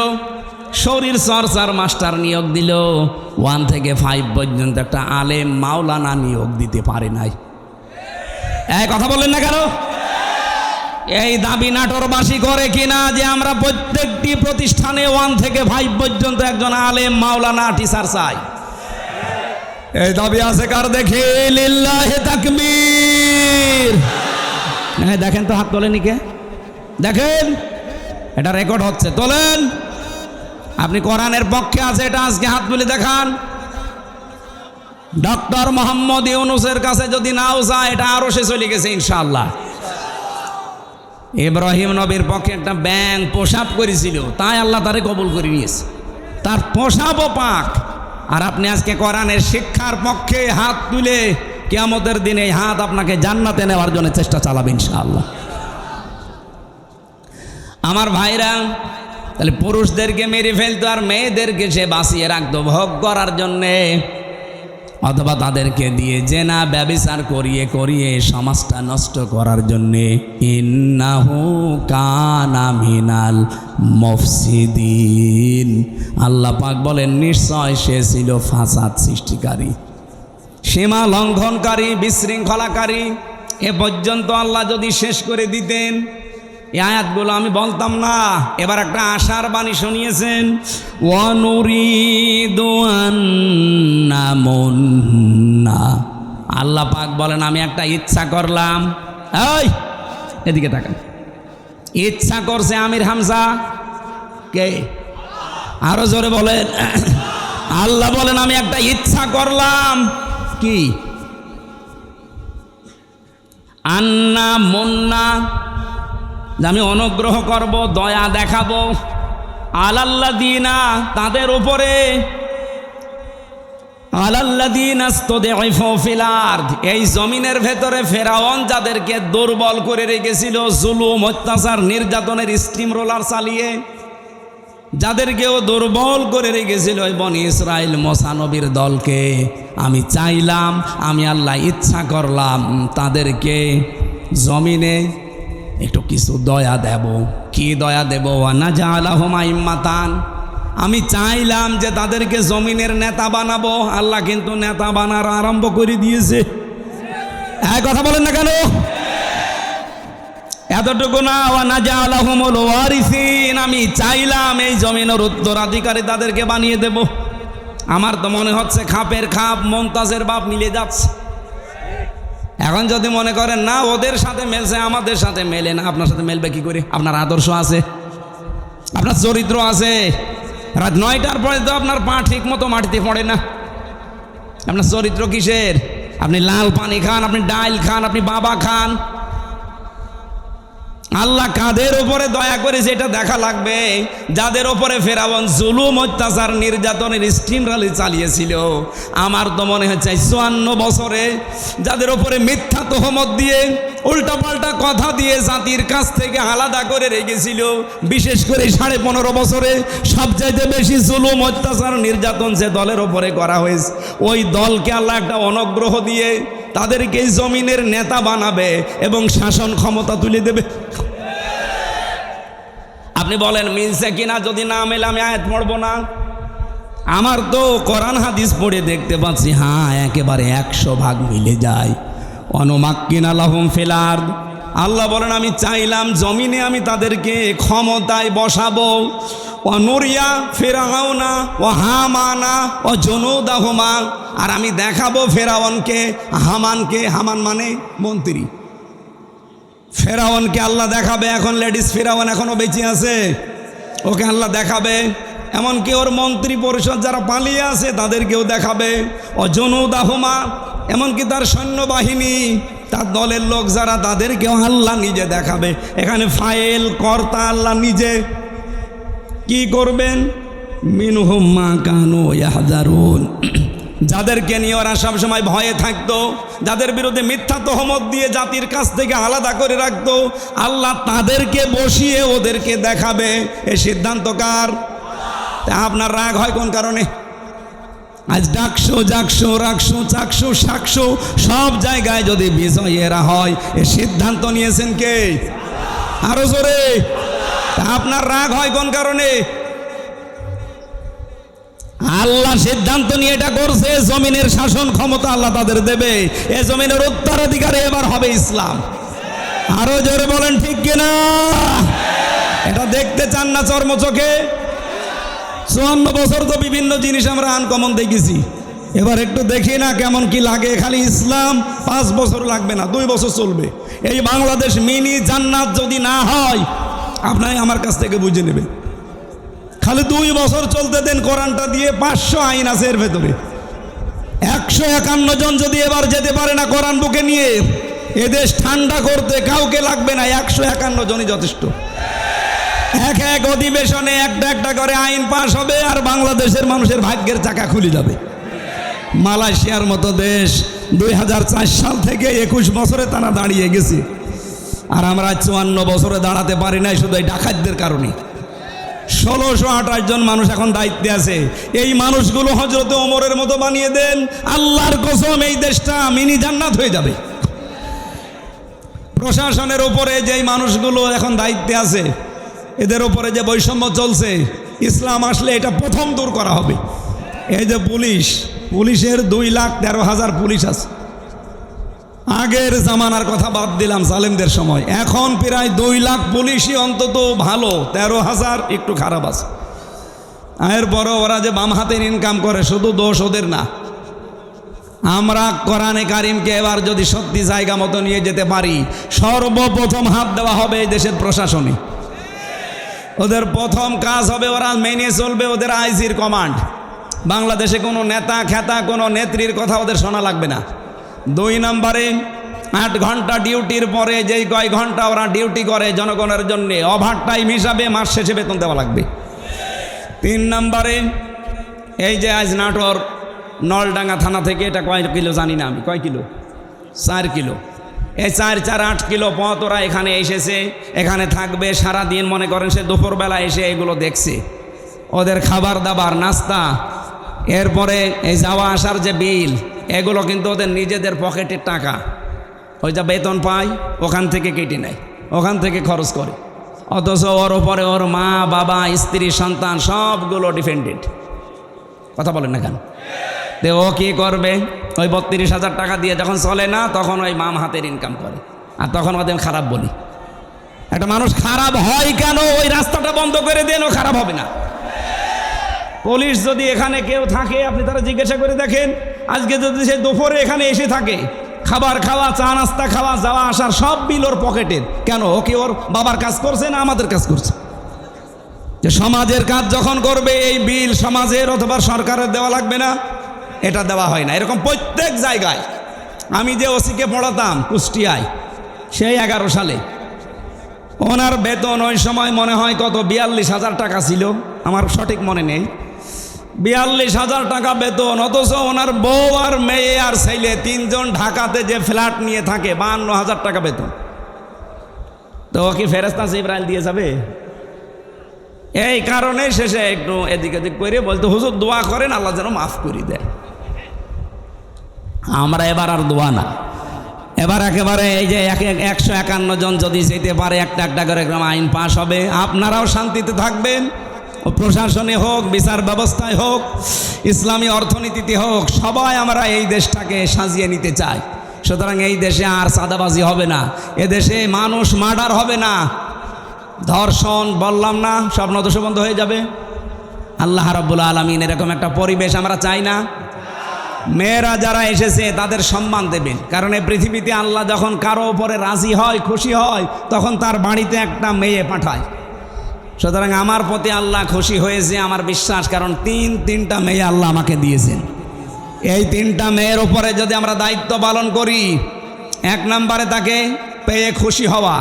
শরীর চর্চার মাস্টার নিয়োগ দিল, 1 থেকে 5 পর্যন্ত একটা আলেম মাওলানা নিয়োগ দিতে পারে নাই। এই কথা বললেন না কেন? এই দাবি নাটোরবাসী করে কিনা যে আমরা প্রত্যেকটি প্রতিষ্ঠানে 1 থেকে 5 পর্যন্ত একজন আলেম মাওলানা টিচার চাই? এই দাবি আছে কার? দেখে লিল্লাহি তাকবীর। দেখেন তো হাত তোলেনি কে? দেখেন, এটা রেকর্ড হচ্ছে, তোলেন। আপনি কোরআনের পক্ষে আছে এটা আজকে হাত তুলে দেখান। ডক্টর মোহাম্মদ ইউনুসের কাছে যদি নাও যায় এটা আরো সে চলে গেছে ইনশাআল্লাহ। ইব্রাহিম নবীর পক্ষে একটা ব্যাঙ পোশাক করেছিল, তাই আল্লাহ তারে কবুল করে নিয়েছে, তার পোশাকও পাক। আর আপনি আজকে কোরআনের শিক্ষার পক্ষে হাত তুলে কিয়ামতের দিনে হাত আপনাকে জান্নাতে নেওয়ার জন্য চেষ্টা চালাবে ইনশাআল্লাহ। আমার ভাইরা, তাহলে পুরুষদেরকে মেরে ফেলতো আর মেয়েদেরকে সে বাঁচিয়ে রাখতো ভোগ করার জন্যে, অথবা তাদেরকে দিয়ে জেনা ব্যভিচার করিয়ে করিয়ে সমাজটা নষ্ট করার জন্যে। ইন্নাহু কানা মিনাল মুফসিদিন। আল্লাহ পাক বলেন নিশ্চয় সে ছিল ফাসাদ সৃষ্টিকারী, সীমা লঙ্ঘনকারী, বিশৃঙ্খলাকারী। এ পর্যন্ত আল্লাহ যদি শেষ করে দিতেন এই আয়াতগুলো আমি বলতাম না। এবার একটা আশার বাণী শুনিয়েছেন, ওয়ানুরিদু আন্নামুন্না। আল্লাহ পাক বলেন আমি একটা ইচ্ছা করলাম। এই এদিকে তাকান, ইচ্ছা করছে আমির হামজা কে? আরো জোরে বলেন। আল্লাহ বলেন আমি একটা ইচ্ছা করলাম। কি? আন্না মুন্না, আমি অনুগ্রহ করব, দয়া দেখাবো, আলাল্লাযিনা, তাদের উপরে, আলাল্লাযীনা ইসতুদঈফু ফিল আরদ, এই জমিনের ভেতরে ফেরাউন যাদেরকে দুর্বল করে রেখেছিল জুলুম, অত্যাচার, নির্যাতনের স্টিম রোলার চালিয়ে, যাদেরকেও দুর্বল করে রেখেছিল ওই বনি ইসরাইল মুসা নবীর দলকে, আমি চাইলাম, আমি আল্লাহ ইচ্ছা করলাম তাদেরকে জমিনে একটু কিছু দয়া দেব। কি দয়া দেব? ওয়ানাজআলাহুম আইম্মাতান, আমি চাইলাম যে তাদেরকে জমিনের নেতা বানাবো। আল্লাহ কিন্তু নেতা বানার আরম্ভ করে দিয়েছে। এক কথা বলেন না কেন? এতটুকু না, ওয়ানাজআলাহুমুল ওয়ারিসিন, আমি চাইলাম এই জমিনের উত্তরাধিকারী তাদেরকে বানিয়ে দেব। আমার তো মনে হচ্ছে খাপের খাপ মুমতাজের বাপ মিলে যাচ্ছে। এখন যদি মনে করেন না ওদের সাথে মেলছে, আমাদের সাথে মেলে না, আপনার সাথে মেলবে কি করে? আপনার আদর্শ আছে, আপনার চরিত্র আছে। রাত 9টার পরে তো আপনার পা ঠিক মতো মাটিতে পড়ে না। আপনার চরিত্র কিসের? আপনি লাল পানি খান, আপনি ডাইল খান, আপনি বাবা খান। আল্লাহ কাদের উপরে দয়া করেছে এটা দেখা লাগবে। যাদের উপরে ফেরাউন জুলুম, অত্যাচার, নির্যাতনের স্টিম রালি চালিয়েছিল, আমার তো মনে হচ্ছে 54 বছরে যাদের উপরে মিথ্যা তহমত দিয়ে, উল্টাপাল্টা কথা দিয়ে জাতির কাছ থেকে আলাদা করে রেখেছিল, বিশেষ করে 15.5 বছরে সবচাইতে বেশি জুলুম, অত্যাচার, নির্যাতন যে দলের উপরে করা হয়েছে, ওই দলকে আল্লাহ একটা অনুগ্রহ দিয়ে তাদেরকে জমিনের নেতা বানাবে এবং শাসন ক্ষমতা তুলে দেবে। আপনি বলেন মিলছে কিনা? যদি না মেলে আমি আয়াত পড়বো না। আমার তো কোরআন হাদিস পড়ে দেখতে পাচ্ছি, হ্যাঁ একেবারে 100% মিলে যায়। অনুমাক্কিনা লাহুম ফিল আরদ, আল্লাহ বলেন আমি চাইলাম জমিনে আমি তাদেরকে ক্ষমতায় বসাবো। অনুরিয়া ফিরআউনা ও হামানা ও জুনুদাহুমা, আর আমি দেখাবো ফেরাউনকে, হামানকে, হামান মানে মন্ত্রী, ফেরাউনকে আল্লাহ দেখাবে। এখন লেডিস ফেরাউন এখনো বেঁচে আছে, ওকে আল্লাহ দেখাবে। এমনকি ওর মন্ত্রী পরিষদ যারা পালিয়ে আছে তাদেরকেও দেখাবে। ও জুনুদাহুমা, এমনকি তার সৈন্যবাহিনী, তার দলের লোক যারা, তাদেরকেও আল্লাহ নিজে দেখাবে। এখানে ফাইল কর্তা আল্লাহ নিজে। কি করবেন? মিনহুম মা কানু ইয়াহযারুন, যাদেরকে নিয়ে ওরা সবসময় ভয়ে থাকতো, যাদের বিরুদ্ধে মিথ্যা তহমত দিয়ে জাতির কাছ থেকে আলাদা করে রাখতো, আল্লাহ তাদেরকে বসিয়ে ওদেরকে দেখাবে। এই সিদ্ধান্ত কার? আপনার রাগ হয় কোন কারণে? আজ ডাকশো, জাকশো, রাখশো, চাকশো, শাকশো, সব জায়গায় যদি বিজয়েরা হয়, এ সিদ্ধান্ত নিয়েছেন কে? আরো জোরে। আপনার রাগ হয় কোন কারণে? আল্লাহ সিদ্ধান্ত নিয়ে এটা করছে, জমিনের শাসন ক্ষমতা আল্লাহ তাদের দেবে। এ জমিনের উত্তরাধিকারী এবার হবে ইসলাম। আরো জোরে বলেন ঠিক কিনা? এটা দেখতে চান না চর্ম চোখে? 54 বছর তো বিভিন্ন জিনিস আমরা আনকমন দেখেছি, এবার একটু দেখি না কেমন কি লাগে। খালি ইসলাম 5 বছর লাগবে না, 2 বছর চলবে। এই বাংলাদেশ মিনি জান্নাত যদি না হয়, আপনাই আমার কাছ থেকে বুঝে নেবেন। খালি 2 বছর চলতে দেন কোরআনটা দিয়ে। 500 আইন আছে এর ভেতরে। 151 জন যদি এবার যেতে পারে না কোরআন বুকে নিয়ে, এদেশ ঠান্ডা করতে কাউকে লাগবে না, 151 জনই যথেষ্ট। এক অধিবেশনে একটা একটা করে আইন পাশ হবে, আর বাংলাদেশের মানুষের ভাগ্যের চাকা খুলে যাবে। মালয়েশিয়ার মতো দেশ 2004 সাল থেকে 21 বছরে তারা দাঁড়িয়ে গেছে, আর আমরা 54 বছরে দাঁড়াতে পারি নাই, শুধু এই ডাকাতদের কারণে। 1628 জন মানুষ এখন দায়িত্বে আছে। এই মানুষগুলো হযরতে ওমরের মতো বানিয়ে দেন, আল্লাহর কসম এই দেশটা মিনি জান্নাত হয়ে যাবে। প্রশাসনের উপরে যেই মানুষগুলো এখন দায়িত্বে আছে, এদের উপরে যে বৈষম্য চলছে, ইসলাম আসলে এটা প্রথম দূর করা হবে। এই যে পুলিশের 2,13,000 পুলিশ আছে। আগের জামানার কথা বাদ দিলাম, জালেমদের সময়, এখন প্রায় 2 লাখ পুলিশই অন্তত ভালো, 13,000 একটু খারাপ আছে। এরপরও ওরা যে বাম হাতের ইনকাম করে, শুধু দোষ ওদের না। আমরা কোরআনে কারিমকে এবার যদি সত্যি জায়গা মতো নিয়ে যেতে পারি, সর্বপ্রথম হাত দেওয়া হবে এই দেশের প্রশাসনে। ওদের প্রথম কাজ হবে, ওরা মেনে চলবে ওদের আইজির কমান্ড। বাংলাদেশে কোনো নেতা খেতা, কোনো নেত্রীর কথা ওদের শোনা লাগবে না। 2 নম্বরে 8 ঘন্টা ডিউটির পরে যেই কয় ঘন্টা ওরা ডিউটি করে জনগণের জন্য, ওভার টাইম হিসাবে মাস শেষে বেতন দেওয়া লাগবে। 3 নম্বরে এই যে আজ নাটোর নলডাঙ্গা থানা থেকে, এটা কয় কিলো জানি না আমি, কয় কিলো, 4 কিলো। এই 4 4 8 কিলো পথ ওরা এখানে এসেছে, এখানে থাকবে সারাদিন। মনে করেন সে দুপুরবেলা এসে এগুলো দেখছে, ওদের খাবার দাবার নাস্তা, এরপরে এই যাওয়া আসার যে বিল, এগুলো কিন্তু ওদের নিজেদের পকেটের টাকা, ওই যা বেতন পায় ওখান থেকে কেটে নেয়, ওখান থেকে খরচ করে। অথচ ওর ওপরে ওর মা বাবা স্ত্রী সন্তান সবগুলো ডিপেন্ডেন্ট। কথা বলেন না কেন? তো ও কী করবে? ওই 32,000 টাকা দিয়ে যখন চলে না, তখন ওই মাম হাতের ইনকাম করে, আর তখন ওদের খারাপ বলি। একটা মানুষ খারাপ হয় কেন? ওই রাস্তাটা বন্ধ করে দেন, ও খারাপ হবে না। পুলিশ যদি এখানে কেউ থাকে, আপনি তারা জিজ্ঞাসা করে দেখেন, আজকে যদি সে দুপুরে এখানে এসে থাকে, খাবার খাওয়া, চা নাস্তা খাওয়া, যাওয়া আসার সব বিল ওর পকেটের, কেন? ও কি ওর বাবার কাজ করছে না আমাদের কাজ করছে? যে সমাজের কাজ যখন করবে, এই বিল সমাজের অথবা সরকারের দেওয়া লাগবে না? এটা দেওয়া হয় না। এরকম প্রত্যেক জায়গায়। আমি যে ওসিকে পড়াতাম কুষ্টিয়ায়, সেই 11 সালে, ওনার বেতন ওই সময় মনে হয় কত 42,000 টাকা ছিল, আমার সঠিক মনে নেই। 42,000 টাকা বেতন, অথচ ওনার বউ আর মেয়ে আর ছেলে 3 জন ঢাকাতে যে ফ্ল্যাট নিয়ে থাকে, 52,000 টাকা বেতন। তো ও কি ফেরেশতা জিবরাইল দিয়ে যাবে? এই কারণে শেষে একটু এদিক এদিক করে বলতে, হুজুর দোয়া করেন আল্লাহ যেন মাফ করে দেয়। আমরা এবার আর দোয়া না, এবার একেবারে এই যে 151 জন যদি যেতে পারে, একটা একটা করে আইন পাশ হবে, আপনারাও শান্তিতে থাকবেন। প্রশাসনে হোক, বিচার ব্যবস্থায় হোক, ইসলামী অর্থনীতিতে হোক, সবাই আমরা এই দেশটাকে সাজিয়ে নিতে চাই। সুতরাং এই দেশে আর চাঁদাবাজি হবে না, এদেশে মানুষ মার্ডার হবে না, ধর্ষণ বললাম না, সব নদোষ বন্ধ হয়ে যাবে। আল্লাহ রাব্বুল আলামিন এরকম একটা পরিবেশ আমরা চাই না। মেয়েরা যারা এসেছে তাদের সম্মান দেবেন, কারণ এই পৃথিবীতে আল্লাহ যখন কারো উপরে রাজি হয়, খুশি হয়, তখন তার বাড়িতে একটা মেয়ে পাঠায়। সুতরাং আমার প্রতি আল্লাহ খুশি হয়েছে, আমার বিশ্বাস, কারণ তিনটা মেয়ে আল্লাহ আমাকে দিয়েছেন। এই 3টা মেয়ের উপরে যদি আমরা দায়িত্ব পালন করি, 1 নম্বরে তাকে পেয়ে খুশি হওয়া,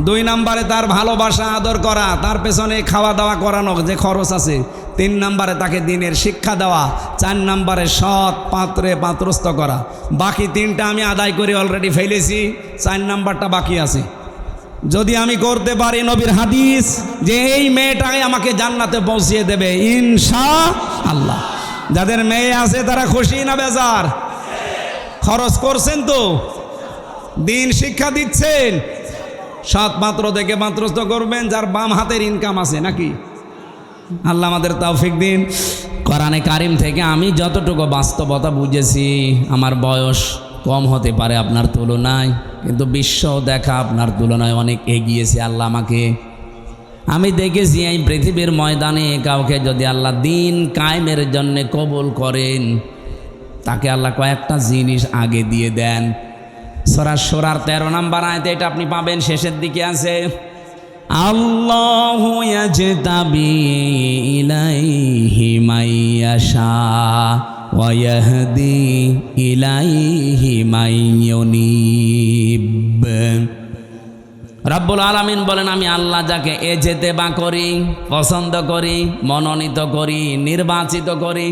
2 নম্বরে তার ভালোবাসা আদর করা, তার পেছনে খাওয়া দাওয়া করানো যে খরচ আছে, 3 নম্বরে তাকে দিনের শিক্ষা দেওয়া, 4 নম্বরে সৎ পাত্রে পাত্রস্থ করা। বাকি 3টা আমি আদায় করে অলরেডি ফেলেছি, 4 নম্বরটা বাকি আছে। যদি আমি করতে পারি, নবীর হাদিস যে এই মেয়েটাই আমাকে জান্নাতে পৌঁছিয়ে দেবে ইনশাআল্লাহ। যাদের মেয়ে আছে তারা খুশি না বেজার? খরচ করছেন তো, দিন শিক্ষা দিচ্ছেন, সৎ পাত্র দেখে পাত্রস্থ করবেন, যার বাম হাতের ইনকাম আছে নাকি। আল্লাহ আমাদের তৌফিক দিন। কোরআনে কারিম থেকে আমি যতটুকু বাস্তবতা বুঝেছি, আমার বয়স কম হতে পারে আপনার তুলনায়, কিন্তু বিশ্ব দেখা আপনার তুলনায় অনেক এগিয়েছে আল্লাহ আমাকে। আমি দেখেছি এই পৃথিবীর ময়দানে কাউকে যদি আল্লাহ দিন কায়েমের জন্য কবুল করেন, তাকে আল্লাহ কয়েকটা জিনিস আগে দিয়ে দেন। সূরা শূরার 13 নম্বর আয়াতে এটা আপনি পাবেন, শেষের দিকে আছে, আল্লাহু ইয়াজতাবি ইলাইহি মাইয়াশা ওয়া ইয়াহদি ইলাইহি মাইয়ুনিব। রব্বুল আলামিন বলেন, আমি আল্লাহ যাকে এজেতেবা করি, পছন্দ করি, মনোনীত করি, নির্বাচিত করি,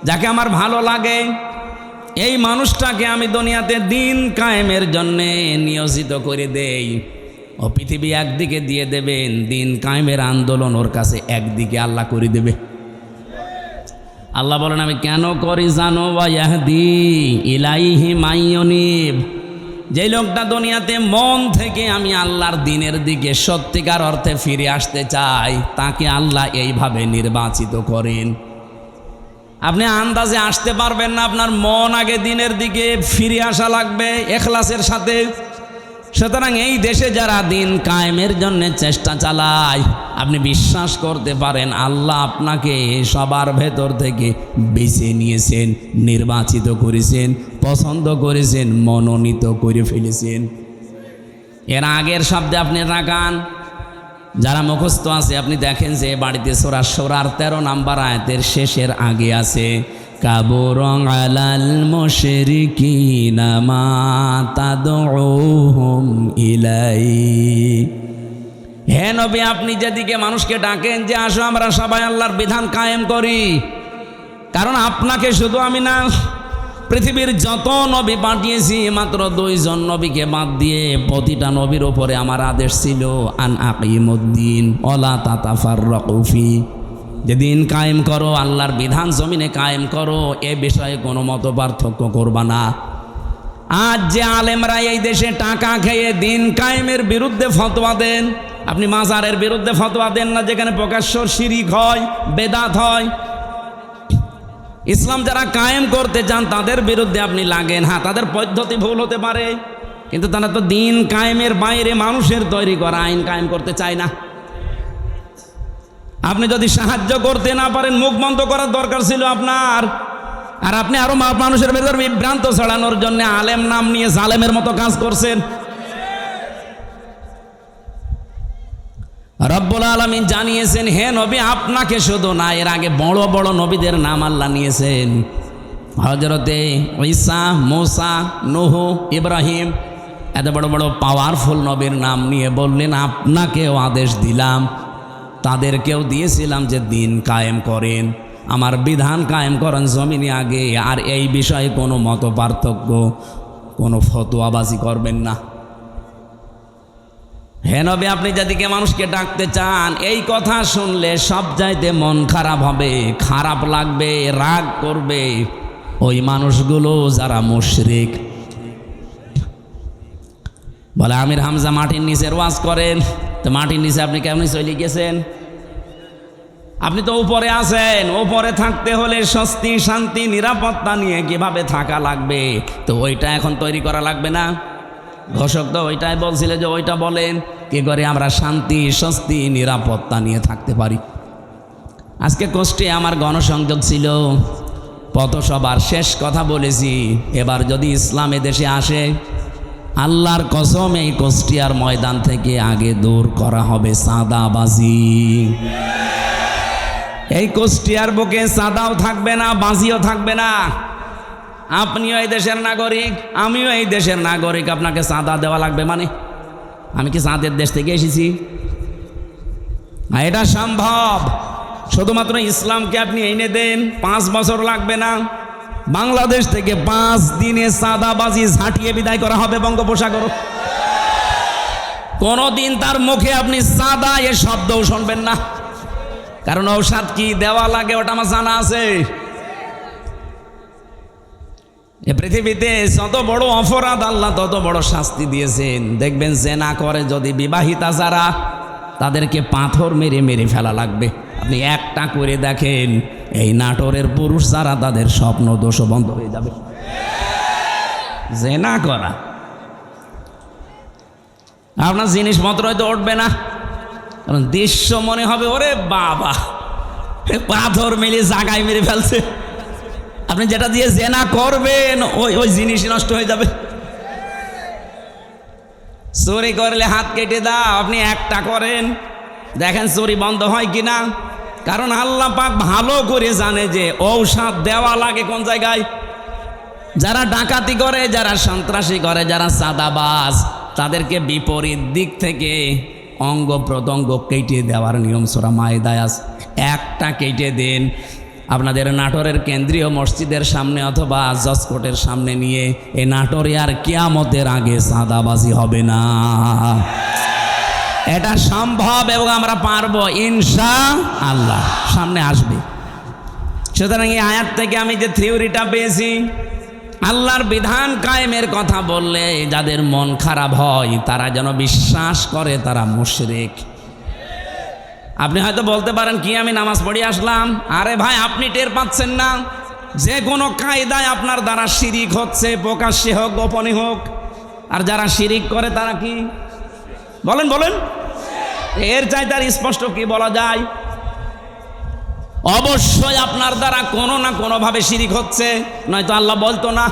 যাকে আমার ভালো লাগে, এই মানুষটাকে আমি দুনিয়াতে দিন কায়েমের জন্যে নিয়োজিত করে দেই। ও পৃথিবী একদিকে দিয়ে দেবেন, দিন কায়েমের আন্দোলন ওর কাছে একদিকে আল্লাহ করে দেবে। আল্লাহ বলেন, আমি কেন করি জানো? ওয়াহদি ইলাইহি মাইয়ুনিব। যেই লোকটা দুনিয়াতে মন থেকে আমি আল্লাহর দিনের দিকে সত্যিকার অর্থে ফিরে আসতে চাই, তাকে আল্লাহ এইভাবে নির্বাচিত করেন। আপনি আন্দাজে আসতে পারবেন না, আপনার মন আগে দিনের দিকে ফিরে আসা লাগবে ইখলাসের সাথে। সুতরাং এই দেশে যারা দিন কায়েমের জন্য চেষ্টা চালায়, আপনি বিশ্বাস করতে পারেন আল্লাহ আপনাকে সবার ভেতর থেকে বেছে নিয়েছেন, নির্বাচিত করেছেন, পছন্দ করেছেন, মনোনীত করে ফেলেছেন। এর আগের শব্দে আপনি তাকান, যারা মুখস্থ আছে আপনি দেখেন যে বাড়িতে সূরা শূরার 13 নম্বর আয়াতের শেষের আগে আছে, কাবুরন আলাল মুশরিকিনা মা তাদউহুম ইলাই। হে নবী, আপনি যেদিকে মানুষকে ডাকেন যে আসো আমরা সবাই আল্লাহর বিধান কায়েম করি, কারণ আপনাকে শুধু আমি না, পৃথিবীর যত নবী পাঠিয়েছি মাত্র 2 জন নবীকে বাদ দিয়ে প্রতিটা নবীর উপরে আমার আদেশ ছিল আন আকিমুদ্দিন ওয়ালা তাতাফাররাকু ফি, যে দিন কায়েম করো, আল্লাহর বিধান জমিনে কায়েম করো, এ বিষয়ে কোনো মত পার্থক্য করবা না। আজ যে আলেমরা এই দেশে টাকা খেয়ে দিন কায়েমের বিরুদ্ধে ফতোয়া দেন, আপনি মাজারের বিরুদ্ধে ফতোয়া দেন না, যেখানে প্রকাশ্য শিরিক হয়, বেদাত হয়। ইসলাম যারা কায়েম করতে চান তাদের বিরুদ্ধে আপনি লাগেন। হ্যাঁ, তাদের পদ্ধতি ভুল হতে পারে, কিন্তু তারা তো দিন কায়েমের বাইরে মানুষের তৈরি করা আইন কায়েম করতে চায় না। আপনি যদি সাহায্য করতে না পারেন, মুখ বন্ধ করার দরকার ছিল আপনার। আর আপনি আরো মানুষের ভেতর বিভ্রান্ত ছড়ানোর জন্য আলেম নাম নিয়ে জালেমের মতো কাজ করছেন। রব্বুল আলামিন জানিয়েছেন, হে নবী, আপনাকে শুধু না, এর আগে বড় বড় নবীদের নাম আল্লাহ নিয়েছেন। হযরতে ঈসা, মূসা, নূহ, ইব্রাহিম, এত বড় বড় পাওয়ারফুল নবীর নাম নিয়ে বললেন আপনাকেও আদেশ দিলাম, তাদেরকেও দিয়েছিলাম যে দিন কায়েম করেন, আমার বিধান কায়েম করেন জমিনে আগে, আর এই বিষয়ে কোনো মত পার্থক্য, কোনো ফতোয়াবাজি করবেন না। হে নবী, আপনি যেদিকে মানুষকে ডাকতে চান, এই কথা শুনলে সব চাইতে মন খারাপ হবে, খারাপ লাগবে, রাগ করবে ওই মানুষগুলো যারা মুশরিক। বলে আমির হামজা মাটির নিচের ওয়াজ করেন, তো মাটির নিচে আপনি কেমন চলে গেছেন? আপনি তো উপরে আছেন, উপরে থাকতে হলে স্বস্তি, শান্তি, নিরাপত্তা নিয়ে কিভাবে থাকা লাগবে, তো ওইটা এখন তৈরি করা লাগবে না? ঘোষক তো ওইটাই বলছিল যে ওইটা বলেন, কি করে আমরা শান্তি, স্বস্তি, নিরাপত্তা নিয়ে থাকতে পারি। আজকে কষ্টে আমার গণসংযোগ ছিল, পথসভার শেষ কথা বলেছি, এবার যদি ইসলাম দেশে আসে, আল্লাহর কসম এই কুষ্টিয়ার ময়দান থেকে আগে দূর করা হবে চাঁদাবাজি। এই কুষ্টিয়ার বুকে চাঁদাও থাকবে না, বাজিও থাকবে না। আপনিও এই দেশের নাগরিক, আমিও এই দেশের নাগরিক, আপনাকে চাঁদা দেওয়া লাগবে মানে? আমি কি চাঁদের দেশ থেকে এসেছি? এটা সম্ভব, শুধুমাত্র ইসলামকে আপনি এনে দেন, 5 বছর লাগবে না। বাংলাদেশ থেকে 5 দিনে চাঁদাবাজি ঝাঁটিয়ে বিদায় করা হবে বঙ্গোপসাগর। কোনদিন তার মুখে আপনি চাঁদা এ শব্দও শুনবেন না, কারণ ঔষধ কি দেওয়া লাগে ওটা আমার জানা আছে। এ পৃথিবীতে যত বড় অপরাধ আল্লাহ তত বড় শাস্তি দিয়েছেন। দেখবেন জেনা করে যদি বিবাহিতা যারা, তাদেরকে পাথর মেরে মেরে ফেলা লাগবে। আপনি একটা করে দেখেন, এই নাটোরের পুরুষ যারা, তাদের স্বপ্ন দোষ বন্ধ হয়ে যাবে। জেনা করা, আপনার জিনিসপত্র হয়তো উঠবে না, কারণ দৃশ্য মনে হবে ওরে বাবা, পাথর মেরে জাগায় মেরে ফেলছে। আপনি যেটা দিয়ে জেনা করবেন ওই জিনিস নষ্ট হয়ে যাবে। চুরি করলে হাত কেটে দাও, আপনি একটা করেন, দেখেন চুরি বন্ধ হয় কিনা। কারণ আল্লাহ পাক ভালো করে জানে যে ঔষধ দেওয়া লাগে কোন জায়গায়। যারা ডাকাতি করে, যারা সন্ত্রাসী করে, যারা চাঁদাবাজ, তাদেরকে বিপরীত দিক থেকে অঙ্গ প্রত্যঙ্গ কেটে দেওয়ার নিয়ম সূরা মায়েদায় আছে। একটা কেটে দেন, আপনাদের নাটোরের কেন্দ্রীয় মসজিদের সামনে অথবা জজকোর্টের সামনে নিয়ে, এই নাটোরে আর কিয়ামতের আগে চাঁদাবাজি হবে না। এটা সম্ভব এবং আমরা পারবো ইনশাআল্লাহ, সামনে আসবে। সুতরাং এই আয়াত থেকে আমি যে থিওরিটা পেয়েছি, আল্লাহর বিধান কায়েমের কথা বললে যাদের মন খারাপ হয়, তারা যেন বিশ্বাস করে তারা মুশরিক। আপনি হয়তো বলতে পারেন, কি আমি নামাজ পড়ে আসলাম? আরে ভাই, আপনি টের পাচ্ছেন না? যে কোনো কায়দায় আপনার দ্বারা শিরিক হচ্ছে, প্রকাশ্যে হোক গোপনে হোক। আর যারা শিরিক করে তারা কি বলেন? বলেন, এর চাইতে আর স্পষ্ট কি বলা যায়? অবশ্যই আপনার দ্বারা কোনো না কোনোভাবে শিরিক হচ্ছে, নয়তো আল্লাহ বলতো না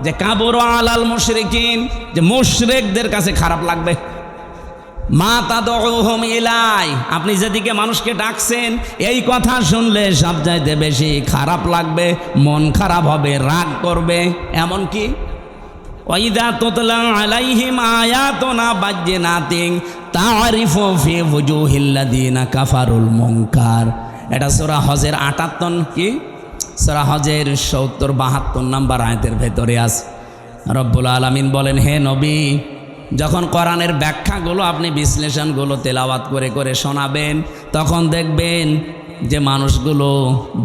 যে কাবুর আলাল মুশরিকিন, যে মুশরিকদের কাছে খারাপ লাগবে। মা তাদউহুম ইলাই, আপনি যেদিকে মানুষকে ডাকছেন, এই কথা শুনলে সব চাইতে বেশি খারাপ লাগবে, মন খারাপ হবে, রাগ করবে। এমনকি ওয়াইদা তুতলা আলাইহিম আয়াতুনা বাজ্জিনাতিন তারিফু ফি ওয়ুজুহিল্লাযিনা কাফারুল মুনকার। এটা সূরা হজের 58 কি সূরা হজের ৭০-৭২ নম্বর আয়াতের ভেতরে আছে। রব্বুল আলামিন বলেন, হে নবী, যখন কোরআনের ব্যাখ্যাগুলো আপনি বিশ্লেষণগুলো তেলাওয়াত করে করে শোনাবেন, তখন দেখবেন যে মানুষগুলো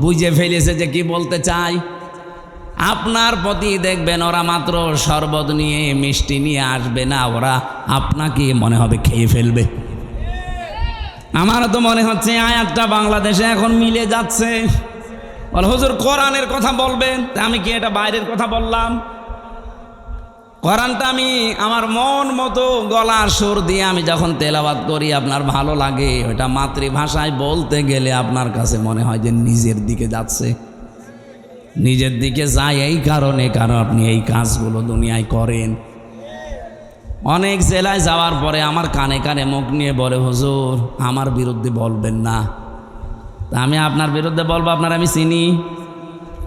বুঝে ফেলেছে যে কি বলতে চায়। আপনার প্রতি দেখবেন ওরা মাত্র শরবত নিয়ে মিষ্টি নিয়ে আসবে না, ওরা আপনাকে মনে হবে খেয়ে ফেলবে। আমারও তো মনে হচ্ছে আয়াতটা বাংলাদেশে এখন মিলে যাচ্ছে। বল হুজুর কোরআনের কথা বলবেন, তা আমি কি এটা বাইরের কথা বললাম? কোরআনটা আমি আমার মন মতো গলার সুর দিয়ে আমি যখন তেলাওয়াত করি আপনার ভালো লাগে। ওটা মাতৃভাষায় বলতে গেলে আপনার কাছে মনে হয় যে নিজের দিকে যাচ্ছে, নিজের দিকে যায়। এই কারণে কারণ আপনি এই কাজগুলো দুনিয়ায় করেন। অনেক জেলায় যাওয়ার পরে আমার কানে কানে মুখ নিয়ে বলে, হুজুর আমার বিরুদ্ধে বলবেন না। তা আমি আপনার বিরুদ্ধে বলবো? আপনার আমি চিনি?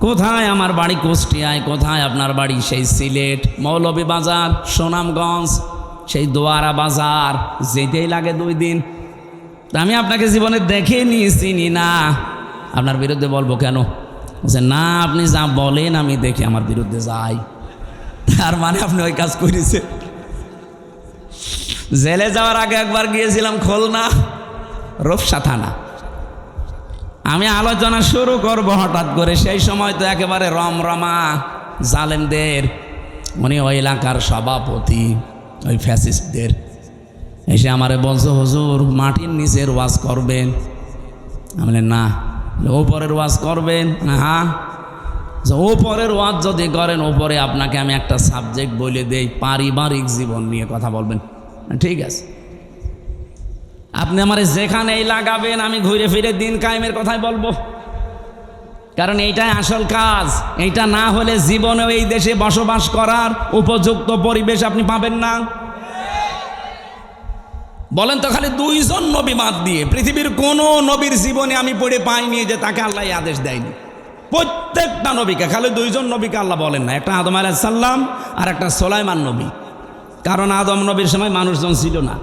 কোথায় আমার বাড়ি কুষ্টিয়ায়, কোথায় আপনার বাড়ি সেই সিলেট, মৌলভীবাজার, সুনামগঞ্জ, সেই দোয়ারা বাজার, যেতেই লাগে 2 দিন। তা আমি আপনাকে জীবনে দেখিনি, চিনি না, আপনার বিরুদ্ধে বলবো কেন? বলছে না, আপনি যা বলেন আমি দেখি আমার বিরুদ্ধে যাই। তার মানে আপনি ওই কাজ করেছেন। জেলে যাওয়ার আগে একবার গিয়েছিলাম খুলনা রূপসা থানা। আমি আলোচনা শুরু করব হঠাৎ করে, সেই সময় তো একেবারে রমরমা জালেমদের, উনি ওই এলাকার সভাপতি, ওই ফ্যাসিস্টদের এসে আমারে বলছে, হুজুর মাটির নিচের ওয়াজ করবেন? আমি বললাম না। ওপরের ওয়াজ করবেন? হ্যাঁ। ওপরের ওয়াজ যদি করেন, ওপরে আপনাকে আমি একটা সাবজেক্ট বলে দেই, পারিবারিক জীবন নিয়ে কথা বলবেন। ঠিক আছে, আপনি আমার যেখানেই লাগাবেন আমি ঘুরে ফিরে দিন কায়েমের কথাই বলবো, কারণ এইটাই আসল কাজ। এইটা না হলে জীবনেও এই দেশে বসবাস করার উপযুক্ত পরিবেশ আপনি পাবেন না। বলেন তো, খালি 2 জন নবী বাদ দিয়ে পৃথিবীর কোনো নবীর জীবনে আমি পড়ে পাইনি যে তাকে আল্লাহ আদেশ দেয়নি। প্রত্যেকটা নবীকে, খালি 2 জন নবীকে আল্লাহ বলেন না, একটা আদম আলাইহিস সালাম আর একটা সুলাইমান নবী। কারণ আদম নবীর সময় মানুষজন ছিল না,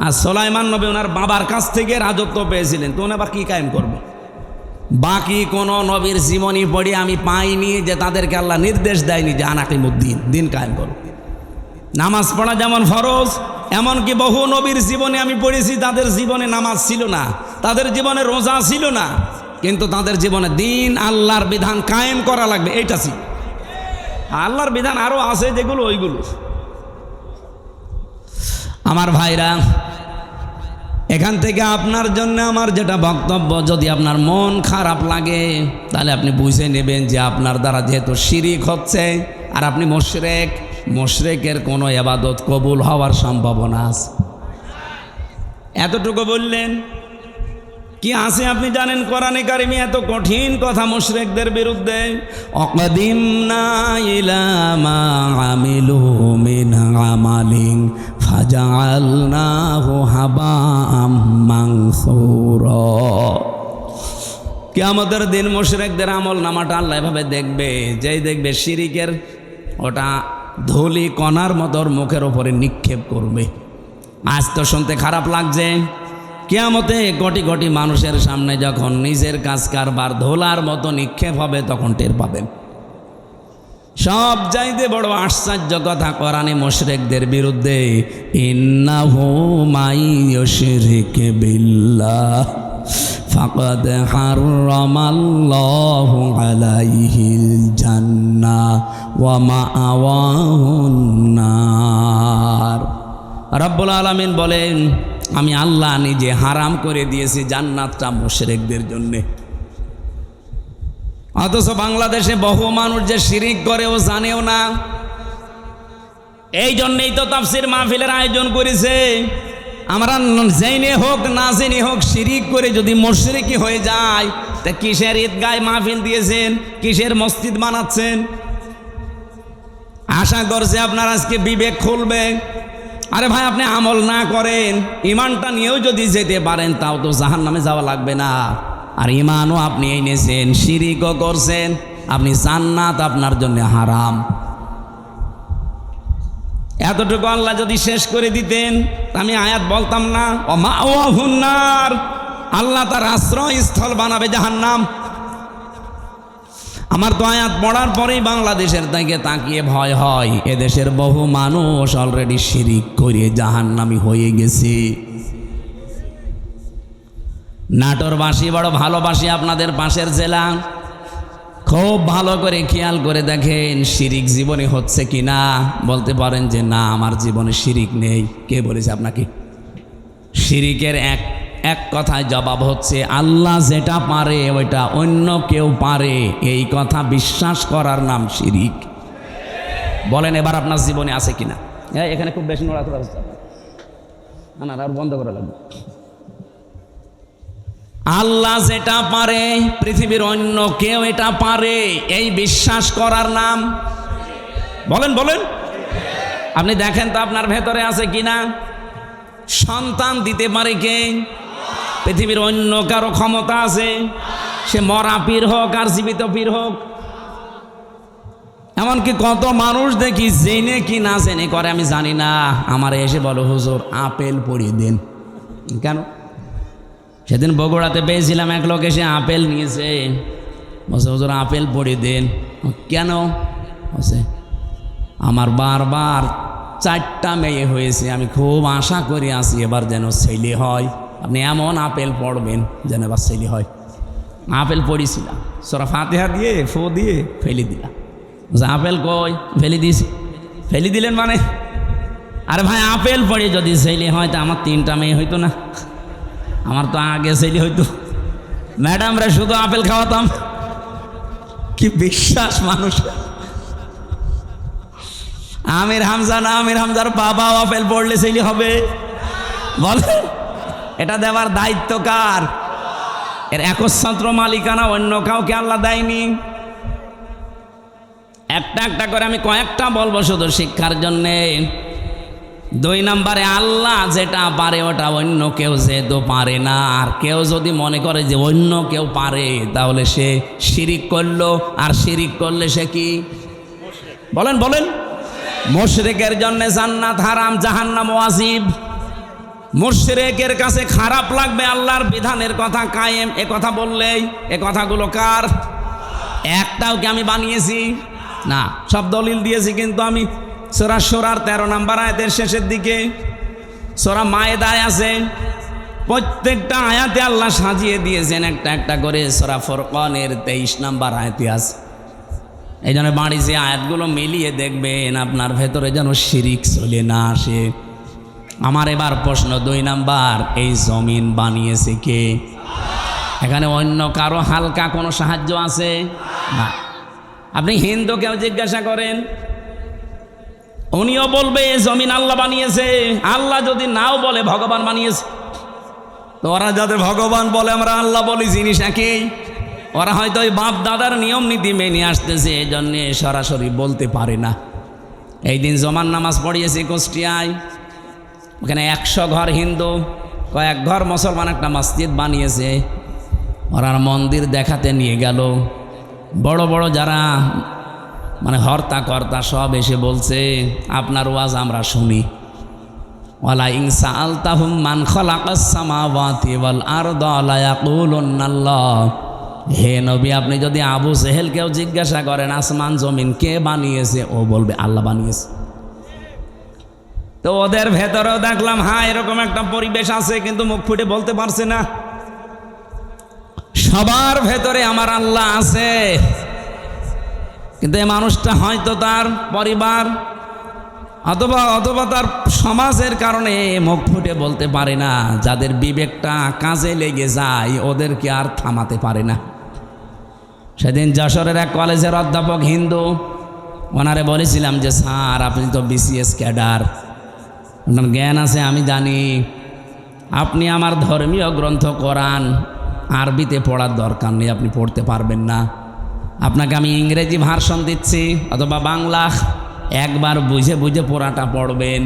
আর সুলাইমান নবী ওনার বাবার কাছ থেকে রাজত্ব পেয়েছিলেন, তো উনি আবার কি কায়েম করবে? বাকি কোন নবীর জীবনী পড়ে আমি পাইনি যে তাদেরকে আল্লাহ নির্দেশ দেয়নি যে আনাকিমুদ্দিন, দিন কায়েম করো। নামাজ পড়া যেমন ফরজ, এমনকি বহু নবীর জীবনে আমি পড়েছি তাদের জীবনে নামাজ ছিল না, তাদের জীবনে রোজা ছিল না, কিন্তু তাদের জীবনে দিন আল্লাহর বিধান কায়েম করা লাগবে, এইটা ছিল। আল্লাহর বিধান আরো আছে যেগুলো, ওইগুলো। আমার ভাইরা, এখান থেকে আপনার জন্য আমার যেটা বক্তব্য, যদি আপনার মন খারাপ লাগে তাহলে আপনি বুঝে নেবেন যে আপনার দ্বারা যেহেতু শিরিক হচ্ছে আর আপনি মুশরিক, মুশরিকের কোনো ইবাদত কবুল হওয়ার সম্ভাবনা আছে। এতটুকু বললেন। কি আছে আপনি জানেন কোরআনে কারিমে এত কঠিন কথা মুশরিকদের বিরুদ্ধে? অকদিমনা ইলা মা আমিলু মিন আমালিন ফাজআলনাহু হাবাআম মানসুরা। কিয়ামতের দিন মুশরিকদের আমল নামাটা আল্লাহ এভাবে দেখবে, যেই দেখবে শিরিকের ওটা ধুলি কণার মতো মুখের ওপরে নিক্ষেপ করবে। আজ তো শুনতে খারাপ লাগছে, কিয়ামতে কোটি কোটি মানুষের সামনে যখন নিজের কাজ কারবার ধোলার মতো নিক্ষেপ হবে তখন টের পাবেন। সব চাইতে বড় আশ্চর্য কথা কোরআনে মুশরিকদের বিরুদ্ধে, ইন্নাহু মাই ইউশরিক বিল্লাহ ফাকাদ হারামাল্লাহু আলাইহিল জান্নাহ ওয়া মাআওয়াহুন নার। রব্বুল আলামিন বলেন, আমি আল্লাহ নিজে হারাম করে দিয়েছি জান্নাতটা মুশরিকদের জন্যে। অথচ বাংলাদেশে বহু মানুষ যে শিরিক করে ও জানেও না। এই জন্যেই তো তাফসীর মাহফিলের আয়োজন করেছে। আমরা জেনে হোক না জেনে হোক শিরিক করে যদি মুশরিকি হয়ে যায়, তা কিসের ঈদগায় মাহফিল দিয়েছেন, কিসের মসজিদ বানাচ্ছেন? আশা করছে আপনার আজকে বিবেক খুলবে। আরে ভাই, আপনি আমল না করেন, ইমানটা নিয়েও যদি যেতে পারেন তাও তো জাহান্নামে যাওয়া লাগবে না। আর ইমানও আপনি এনেছেন, শিরিকও করছেন, আপনি জান্নাত আপনার জন্য হারাম। এতটুকু আল্লাহ যদি শেষ করে দিতেন আমি আয়াত বলতাম না, ও মাওয়াহুন নার, আল্লাহ তার আশ্রয়স্থল বানাবে জাহান্নাম। আমার তো আয়াত পড়ার পরেই বাংলাদেশের দিকে তাকিয়ে ভয় হয়, এদেশের বহু মানুষ অলরেডি শিরিক করে জাহান্নামী হয়ে গেছে। নাটোরবাসী বড় ভালোবাসি আপনাদের পাশের জেলা, খুব ভালো করে খেয়াল করে দেখেন শিরিক জীবনে হচ্ছে কি না। বলতে পারেন যে না আমার জীবনে শিরিক নেই, কে বলেছে আপনাকে? শিরিকের এক কথায় জবাব হচ্ছে আল্লাহ যেটা পারে ওইটা অন্য কেউ পারে, এই কথা বিশ্বাস করার নাম শিরিক। বলেন এবার আপনার জীবনে আছে কিনা? এখানে খুব বেশি নড়াচড়া হচ্ছে না, আর বন্ধ করা লাগবে। আল্লাহ যেটা পারে পৃথিবীর অন্য কেউ এটা পারে, এই বিশ্বাস করার নাম, বলেন বলেন। আপনি দেখেন তো আপনার ভেতরে আছে কিনা। সন্তান দিতে পারে কে? পৃথিবীর অন্য কারো ক্ষমতা আছে? সে মরা পীর হোক আর জীবিত পীর হোক। এমনকি কত মানুষ দেখি জেনে কি না জেনে করে আমি জানি না, আমার এসে বলো হুজুর আপেল পড়িয়ে দেন। কেন? সেদিন বগুড়াতে পেয়েছিলাম, এক লোক এসে আপেল নিয়েছে, বলছে হুজুর আপেল পড়িয়ে দেন। কেন? বলছে আমার বারবার 4টা মেয়ে হয়েছে, আমি খুব আশা করে আসি এবার যেন ছেলে হয়। আপনি এমন আপেল পড়বেন যেন এবার ছেলে হয়। আপেল পড়িয়েছিলাম, সূরা ফাতিহা দিয়ে ফু দিয়ে ফেলে দিলাম। আপেল কই? ফেলে দিয়েছি। ফেলে দিলেন মানে? আরে ভাই আপেল পড়ে যদি ছেলে হয় তা আমার 3টা মেয়ে হইতো না? আমার তো আগে ছেলে হইতো। ম্যাডামরা শুধু আপেল খাওয়াতাম। কি বিশ্বাস মানুষ। আমির হামজা না, আমির হামজার বাবা আপেল পড়লে ছেলে হবে? বলে এটা দেওয়ার দায়িত্ব কার? এর একচ্ছত্র মালিকানা অন্য কাউকে আল্লাহ দেয়নি। একটা একটা করে আমি কয়েকটা বলবো শুধু শিক্ষার জন্যে। 2 নম্বরে আল্লাহ যেটা পারে ওটা অন্য কেউ যেহেতু পারে না। আর কেউ যদি মনে করে যে অন্য কেউ পারে তাহলে সে শিরিক করলো, আর শিরিক করলে সে কি? বলেন বলেন। মুশরিকের জন্য জান্নাত হারাম, জাহান্নাম ওয়াজিব। মুশরিকের কাছে খারাপ লাগবে আল্লাহর বিধানের কথা কায়েম এ কথা বললেই। এ কথাগুলো কার? একটাও কি আমি বানিয়েছি? না, সব দলিল দিয়েছি। কিন্তু আমি সূরা শুরার 13 নম্বর আয়াতের শেষের দিকে, সূরা মায়েদায় আছে, প্রত্যেকটা আয়াতে আল্লাহ সাজিয়ে দিয়েছেন একটা একটা করে। সূরা ফুরকানের 23 নম্বর আয়াতে আছে। এই জন্য বাড়ি যে আয়াতগুলো মিলিয়ে দেখবেন আপনার ভেতরে যেন শিরিক চলে না আসে। আমার এবার প্রশ্ন 2 নাম্বার, এই জমিন বানিয়েছে কে? এখানে অন্য কারো হালকা কোনো সাহায্য আছে না। আপনি হিন্দুকেও জিজ্ঞাসা করেন, উনিও বলবে এই জমিন আল্লাহ বানিয়েছে। আল্লাহ যদি নাও বলে ভগবান বানিয়েছে, তো ওরা যাদের ভগবান বলে আমরা আল্লাহ বলি, জিনিস একই। ওরা হয়তো ওই বাপ দাদার নিয়ম নীতি মেনে আসতেছে, এই জন্যে সরাসরি বলতে পারে না। এই দিন জমান নামাজ পড়িয়েছি কুষ্টিয়ায়, ওখানে 100 ঘর হিন্দু, কয়েক ঘর মুসলমান একটা মসজিদ বানিয়েছে। ওরা মন্দির দেখাতে নিয়ে গেল। বড় বড় যারা মানে হর্তা কর্তা সব এসে বলছে আপনার ওয়াজ আমরা শুনি। ওয়ালা ইন সাআলতাহুম মান খালাকাস সামাওয়াতি ওয়াল আরদা লা ইয়াকুলুনাল্লাহ। হে নবী, আপনি যদি আবু জেহেলকেও জিজ্ঞাসা করেন আসমান জমিন কে বানিয়েছে, ও বলবে আল্লাহ বানিয়েছে। তো ওদের ভেতরেও দেখলাম হ্যাঁ এরকম একটা পরিবেশ আছে, কিন্তু মুখ ফুটে বলতে পারছে না। সবার ভেতরে আমার আল্লাহ আছে, কিন্তু এই মানুষটা হয়তো তার পরিবার অথবা তার সমাজের কারণে মুখ ফুটে বলতে পারে না। যাদের বিবেকটা কাজে লেগে যায় ওদেরকে আর থামাতে পারে না। সেদিন যশোরের এক কলেজের অধ্যাপক হিন্দু, ওনারে বলেছিলাম যে স্যার আপনি তো BCS ক্যাডার, আপনার জ্ঞান আছে আমি জানি, আপনি আমার ধর্মীয় গ্রন্থ কোরআন আরবিতে পড়ার দরকার নেই, আপনি পড়তে পারবেন না। আপনাকে আমি ইংরেজি ভার্সন দিচ্ছি অথবা বাংলা, একবার বুঝে বুঝে পড়াটা পড়বেন।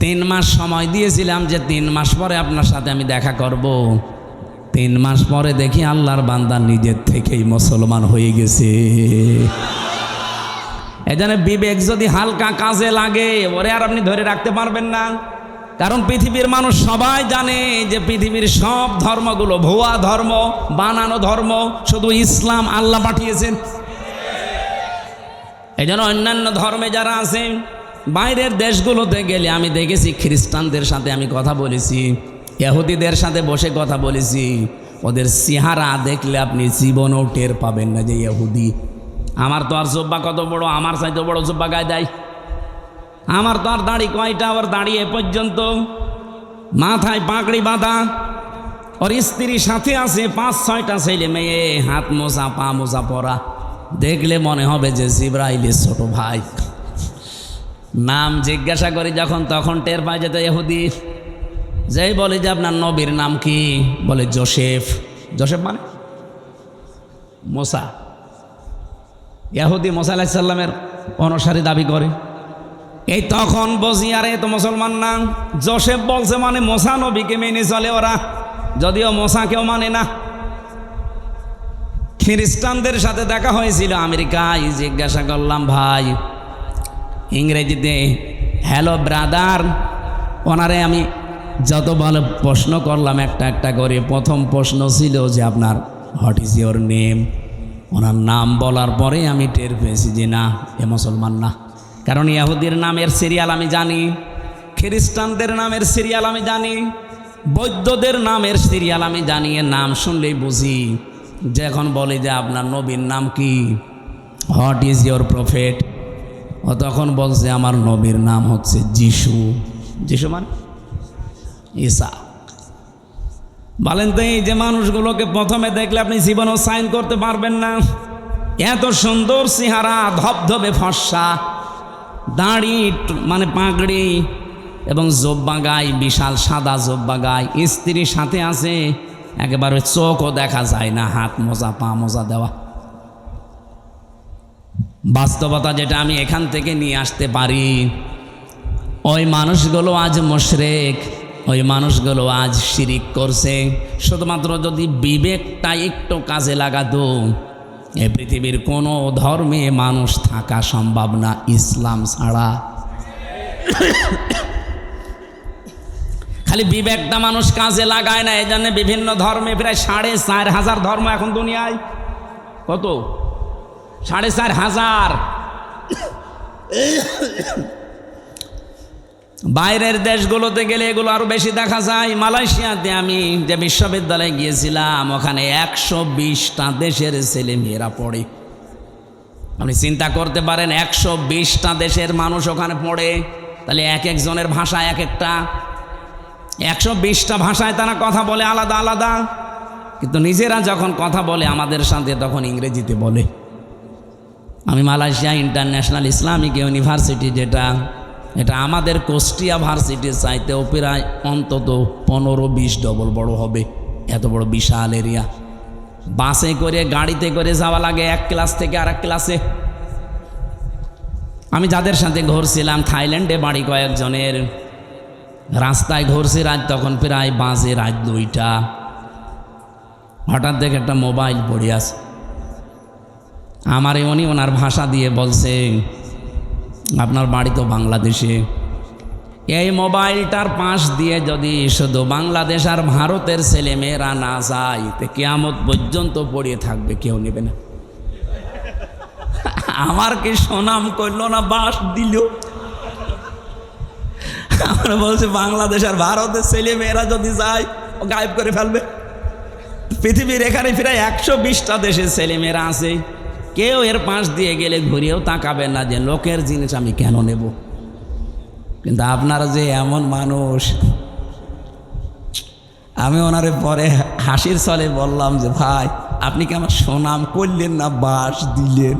3 মাস সময় দিয়েছিলাম যে 3 মাস পরে আপনার সাথে আমি দেখা করব। 3 মাস পরে দেখি আল্লাহর বান্দা নিজের থেকেই মুসলমান হয়ে গেছে। এজন্য বিবেক যদি হালকা কাজে লাগে ওরে আর আপনি ধরে রাখতে পারবেন না। কারণ পৃথিবীর মানুষ সবাই জানে যে পৃথিবীর সব ধর্মগুলো ভুয়া ধর্ম, বানানো ধর্ম, শুধু ইসলাম আল্লাহ পাঠিয়েছেন। এই জন্য অন্যান্য ধর্মে যারা আছে, বাইরের দেশগুলোতে গেলে আমি দেখেছি খ্রিস্টানদের সাথে আমি কথা বলেছি, ইহুদিদের সাথে বসে কথা বলেছি, ওদের চেহারা দেখলে আপনি জীবনেও টের পাবেন না যে ইহুদি। আমার তো আর জব্বা কত বড়, আমার চাইতে বড় জব্বা গায়ে দেয়। আমার তো আর দাড়ি কয়টা, আবার দাঁড়িয়ে পর্যন্ত, মাথায় পাগড়ি বাঁধা, ওর স্ত্রী সাথে আছে 5-6টা ছেলে মেয়ে, হাত মোজা পা মোজা পরা, দেখলে মনে হবে যে জিবরাইলের ছোট ভাই। নাম জিজ্ঞাসা করি যখন, তখন টের পাই যেত ইহুদি। যেই বলে যে আপনার নবীর নাম কি, বলে জোসেফ। জোসেফ মানে মোসা। ইহুদি মোসা আলাইহিস সালামের অনুসারী দাবি করে। এই তখন বুঝি আরে তো মুসলমান না, জোসেফ বলছে মানে মোসা নবীকে মেনে চলে ওরা, যদিও মোসা কেউ মানে না। খ্রিস্টানদের সাথে দেখা হয়েছিল আমেরিকায়, জিজ্ঞাসা করলাম ভাই ইংরেজিতে হ্যালো ব্রাদার, ওনারে আমি যত ভালো প্রশ্ন করলাম একটা একটা করে, প্রথম প্রশ্ন ছিল যে আপনার হোয়াট ইজ ইয়োর নেম। ওনার নাম বলার পরে আমি টের পেয়েছি যে না, এ মুসলমান না। কারণ ইহুদির নামের সিরিয়াল আমি জানি, খ্রিস্টানদের নামের সিরিয়াল আমি জানি, বৌদ্ধদের নামের সিরিয়াল আমি জানি। এর নাম শুনলেই বুঝি। যখন বলে যে আপনার নবীর নাম কি, হোয়াট ইজ ইয়োর প্রফেট, ও তখন বলছে আমার নবীর নাম হচ্ছে যিশু। যিশু মানে ঈসা। বলেন তো এই যে মানুষগুলোকে প্রথমে দেখলে আপনি জীবনেও সাইন করতে পারবেন না। এত সুন্দর চেহারা, ধবধবে ফর্সা, দাড়ি মানে পাগড়ি এবং জব্বা গায়ে, বিশাল সাদা জব্বা গায়ে, স্ত্রীর সাথে আছে, একেবারে চোখও দেখা যায় না, হাত মোজা পা মোজা দেওয়া। বাস্তবতা যেটা আমি এখান থেকে নিয়ে আসতে পারি, ওই মানুষগুলো আজ মুশরিক, ওই মানুষগুলো আজ শিরিক করছে। শুধুমাত্র যদি বিবেকটা একটু কাজে লাগাতো, এ পৃথিবীর কোনো ধর্মে মানুষ থাকা সম্ভব না ইসলাম ছাড়া। খালি বিবেকটা মানুষ কাজে লাগায় না, এই জন্য বিভিন্ন ধর্মে প্রায় 4,500 ধর্ম এখন দুনিয়ায়। কত? 4,500। বাইরের দেশগুলোতে গেলে এগুলো আরো বেশি দেখা যায়। মালয়েশিয়াতে আমি যে বিশ্ববিদ্যালয়ে গিয়েছিলাম, ওখানে 120টা দেশের ছেলে মেয়েরা পড়ে। আপনি চিন্তা করতে পারেন 120টা দেশের মানুষ ওখানে পড়ে, তাহলে এক একজনের ভাষা এক একটা, 120টা ভাষায় তারা কথা বলে আলাদা আলাদা, কিন্তু নিজেরা যখন কথা বলে আমাদের সাথে তখন ইংরেজিতে বলে। আমি মালয়েশিয়া ইন্টারন্যাশনাল ইসলামিক ইউনিভার্সিটি, এটা আমাদের কুষ্টিয়া ভার্সিটির চাইতেও প্রায় অন্তত 15-20 ডবল বড় হবে, এত বড় বিশাল এরিয়া। বাসে করে গাড়িতে করে যাওয়া লাগে এক ক্লাস থেকে আরেক ক্লাসে। আমি যাদের সাথে ঘুরছিলাম, থাইল্যান্ডে বাড়ি কয়েকজনের, রাস্তায় ঘুরছি রাত তখন প্রায় বাজে রাত 2টা। হঠাৎ দেখে একটা মোবাইল পড়ে আছে, আমারে উনি ওনার ভাষা দিয়ে বলছে আপনার বাড়ি তো বাংলাদেশে, এই মোবাইলটার পাশ দিয়ে যদি শুধু বাংলাদেশ আর ভারতের ছেলে মেয়েরা না যায়, তো কিয়ামত পর্যন্ত পড়িয়ে থাকবে, কেউ নেবে না। আমার কি সুনাম করলো না, বাস দিল। আমরা বলছি বাংলাদেশ আর ভারতের ছেলে মেয়েরা যদি যায়, ও গায়েব করে ফেলবে। পৃথিবীর এখানে প্রায় 120টা দেশের ছেলে মেয়েরা আছে, কেউ এর পাশ দিয়ে গেলে ঘুরিয়েও তাকাবেন না যে লোকের জিনিস আমি কেন নেব। কিন্তু আপনারা যে এমন মানুষ, আমি ওনারে পরে হাসির ছলে বললাম যে ভাই আপনি কি আমার সুনাম করলেন না বাস দিলেন।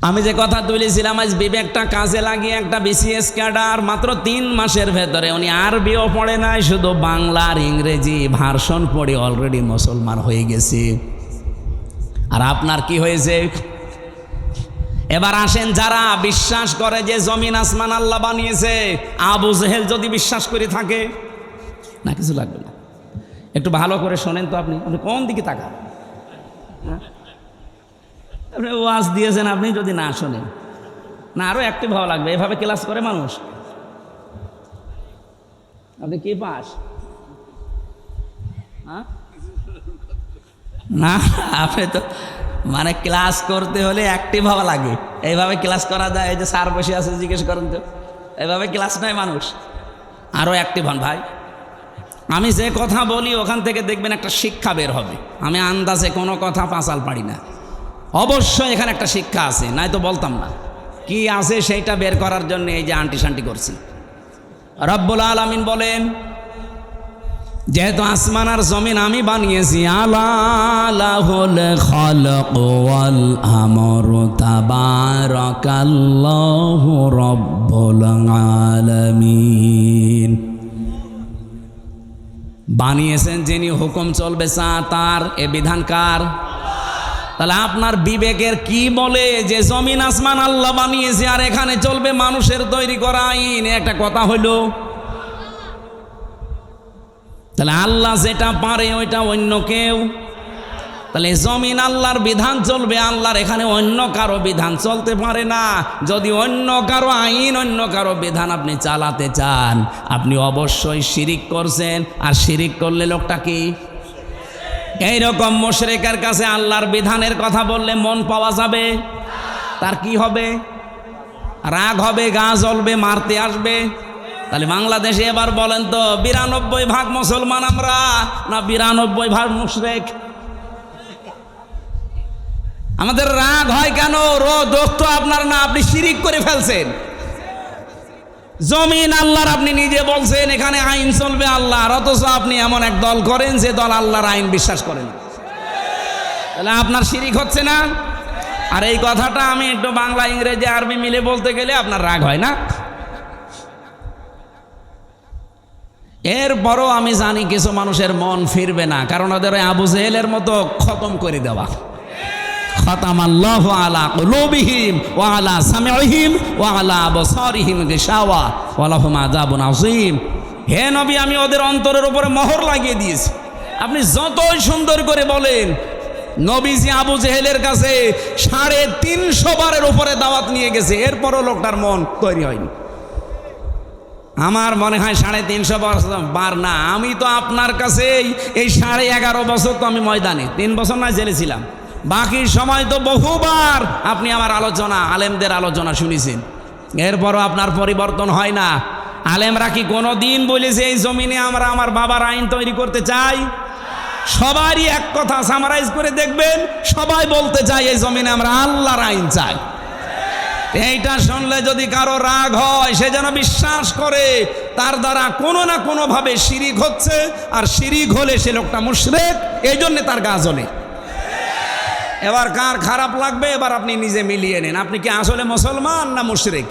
আমি যে কথা তুলেছিলাম, আজ বিবেকটা কাজে লাগিয়ে একটা বিসিএস ক্যাডার মাত্র 3 মাসের ভেতরে, উনি আরবিও পড়ে নাই, শুধু বাংলা আর ইংরেজি ভার্সন পড়ে অলরেডি মুসলমান হয়ে গেছে। আর আপনার কি হয়েছে? এবার আসেন, যারা বিশ্বাস করে যে জমিন আসমান আল্লাহ বানিয়েছে, আবু জেহেল যদি বিশ্বাস করে থাকে, না কিছু লাগবে না, একটু ভালো করে শোনেন তো। আপনি কোন দিকে তাকান? আপনি ওয়াজ দিয়েছেন, আপনি যদি না শোনেন, না আরও অ্যাক্টিভ হওয়া লাগবে। এভাবে ক্লাস করে মানুষ? আপনি কি পাস? হ্যাঁ না, আপনি তো মানে ক্লাস করতে হলে অ্যাক্টিভ হওয়া লাগে। এইভাবে ক্লাস করা যায়? এই যে স্যার বসে আছে, জিজ্ঞেস করেন তো, এইভাবে ক্লাস নয় মানুষ। আরও অ্যাক্টিভ হন ভাই। আমি যে কথা বলি ওখান থেকে দেখবেন একটা শিক্ষা বের হবে। আমি আন্দাজে কোনো কথা পাঁচাল পারি না, অবশ্যই এখানে একটা শিক্ষা আছে, নাই তো বলতাম না। কি আছে সেইটা বের করার জন্য এই যে আন্টি শান্টি করছি। রব্বুল আলামিন বলেন, যেহেতু আসমান আর জমিন আমি বানিয়েছি, আলা লাহুল খালক ওয়াল আমরু তাবারাকাল্লাহু রব্বুল আলামিন। বানিয়েছেন যিনি, হুকুম চলবে তার, এ বিধান কার? তাহলে আপনার বিবেকের কি বলে যে জমিন আসমান আল্লাহ বানিয়েছে আর এখানে চলবে মানুষের তৈরি করা আইন? একটা কথা হইল। তাহলে আল্লাহ যেটা পারে ওইটা অন্য কেউ, তাহলে জমিন আল্লাহর বিধান চলবে, আল্লাহর এখানে অন্য কারো বিধান চলতে পারে না। যদি অন্য কারো আইন, অন্য কারো বিধান আপনি চালাতে চান, আপনি অবশ্যই শিরিক করছেন। আর শিরিক করলে লোকটা কি? এইরকম মুশরিকের কাছে আল্লাহর বিধানের কথা বললে মন পাওয়া যাবে? তার কি হবে? রাগ হবে, গা জ্বলবে, মারতে আসবে। তাহলে বাংলাদেশে এবার বলেন তো, 92% মুসলমান আমরা না 92% মুশরিক? আমাদের রাগ হয় কেন? দোষ তো আপনার না, আপনি শিরিক করে ফেলছেন। জমিন আল্লাহর, আপনি নিজে বলছেন এখানে আইন চলবে আল্লাহর, অথচ আপনি এমন এক দল করেন যে দল আল্লাহর আইন বিশ্বাস করেন। তাহলে আপনার শিরিক হচ্ছে না? আর এই কথাটা আমি একটু বাংলা, ইংরেজি, আরবি মিলে বলতে গেলে আপনার রাগ হয় না? এরপরও আমি জানি কিছু মানুষের মন ফিরবে না, কারণ ওদের ওই আবু জেহেলের মতো খতম করে দেওয়া। খতামাল্লাহু আলা কুলুবিহিম ওয়া আলা সামিইহিম ওয়া আলা আবসারিহিম গিশাওয়া ওয়া লাহুম আযাবুন আযীম। হে নবী, আমি ওদের অন্তরের উপরে মোহর লাগিয়ে দিয়েছি। আপনি যতই সুন্দর করে বলেন, নবীজি আবু জেহেলের কাছে 350 বারের উপরে দাওয়াত নিয়ে গেছে, এরপরও লোকটার মন তৈরি হয়নি। আমার মনে হয় 350 বার না, আমি তো আপনার কাছে এই 11.5 বছর তো আমি ময়দানে, 3 বছর না জেলে ছিলাম, বাকি সময় তো বহুবার আপনি আমার আলোচনা, আলেমদের আলোচনা শুনেছেন, এরপরও আপনার পরিবর্তন হয় না। আলেমরা কি কোনো দিন বলেছে এই জমিনে আমরা আমার বাবার আইন তৈরি করতে চাই? সবারই এক কথা সামারাইজ করে দেখবেন, সবাই বলতে চাই এই জমিনে আমরা আল্লাহর আইন চাই। এইটা শুনলে যদি কারো রাগ হয়, সে যেন বিশ্বাস করে তার দ্বারা কোনো না কোনোভাবে শিরিক হচ্ছে, আর শিরিক হলে সে লোকটা মুশরিক, এই জন্যে তার গা জ্বলে। এবার কার খারাপ লাগবে এবার আপনি নিজে মিলিয়ে নেন, আপনি কি আসলে মুসলমান না মুশরিক?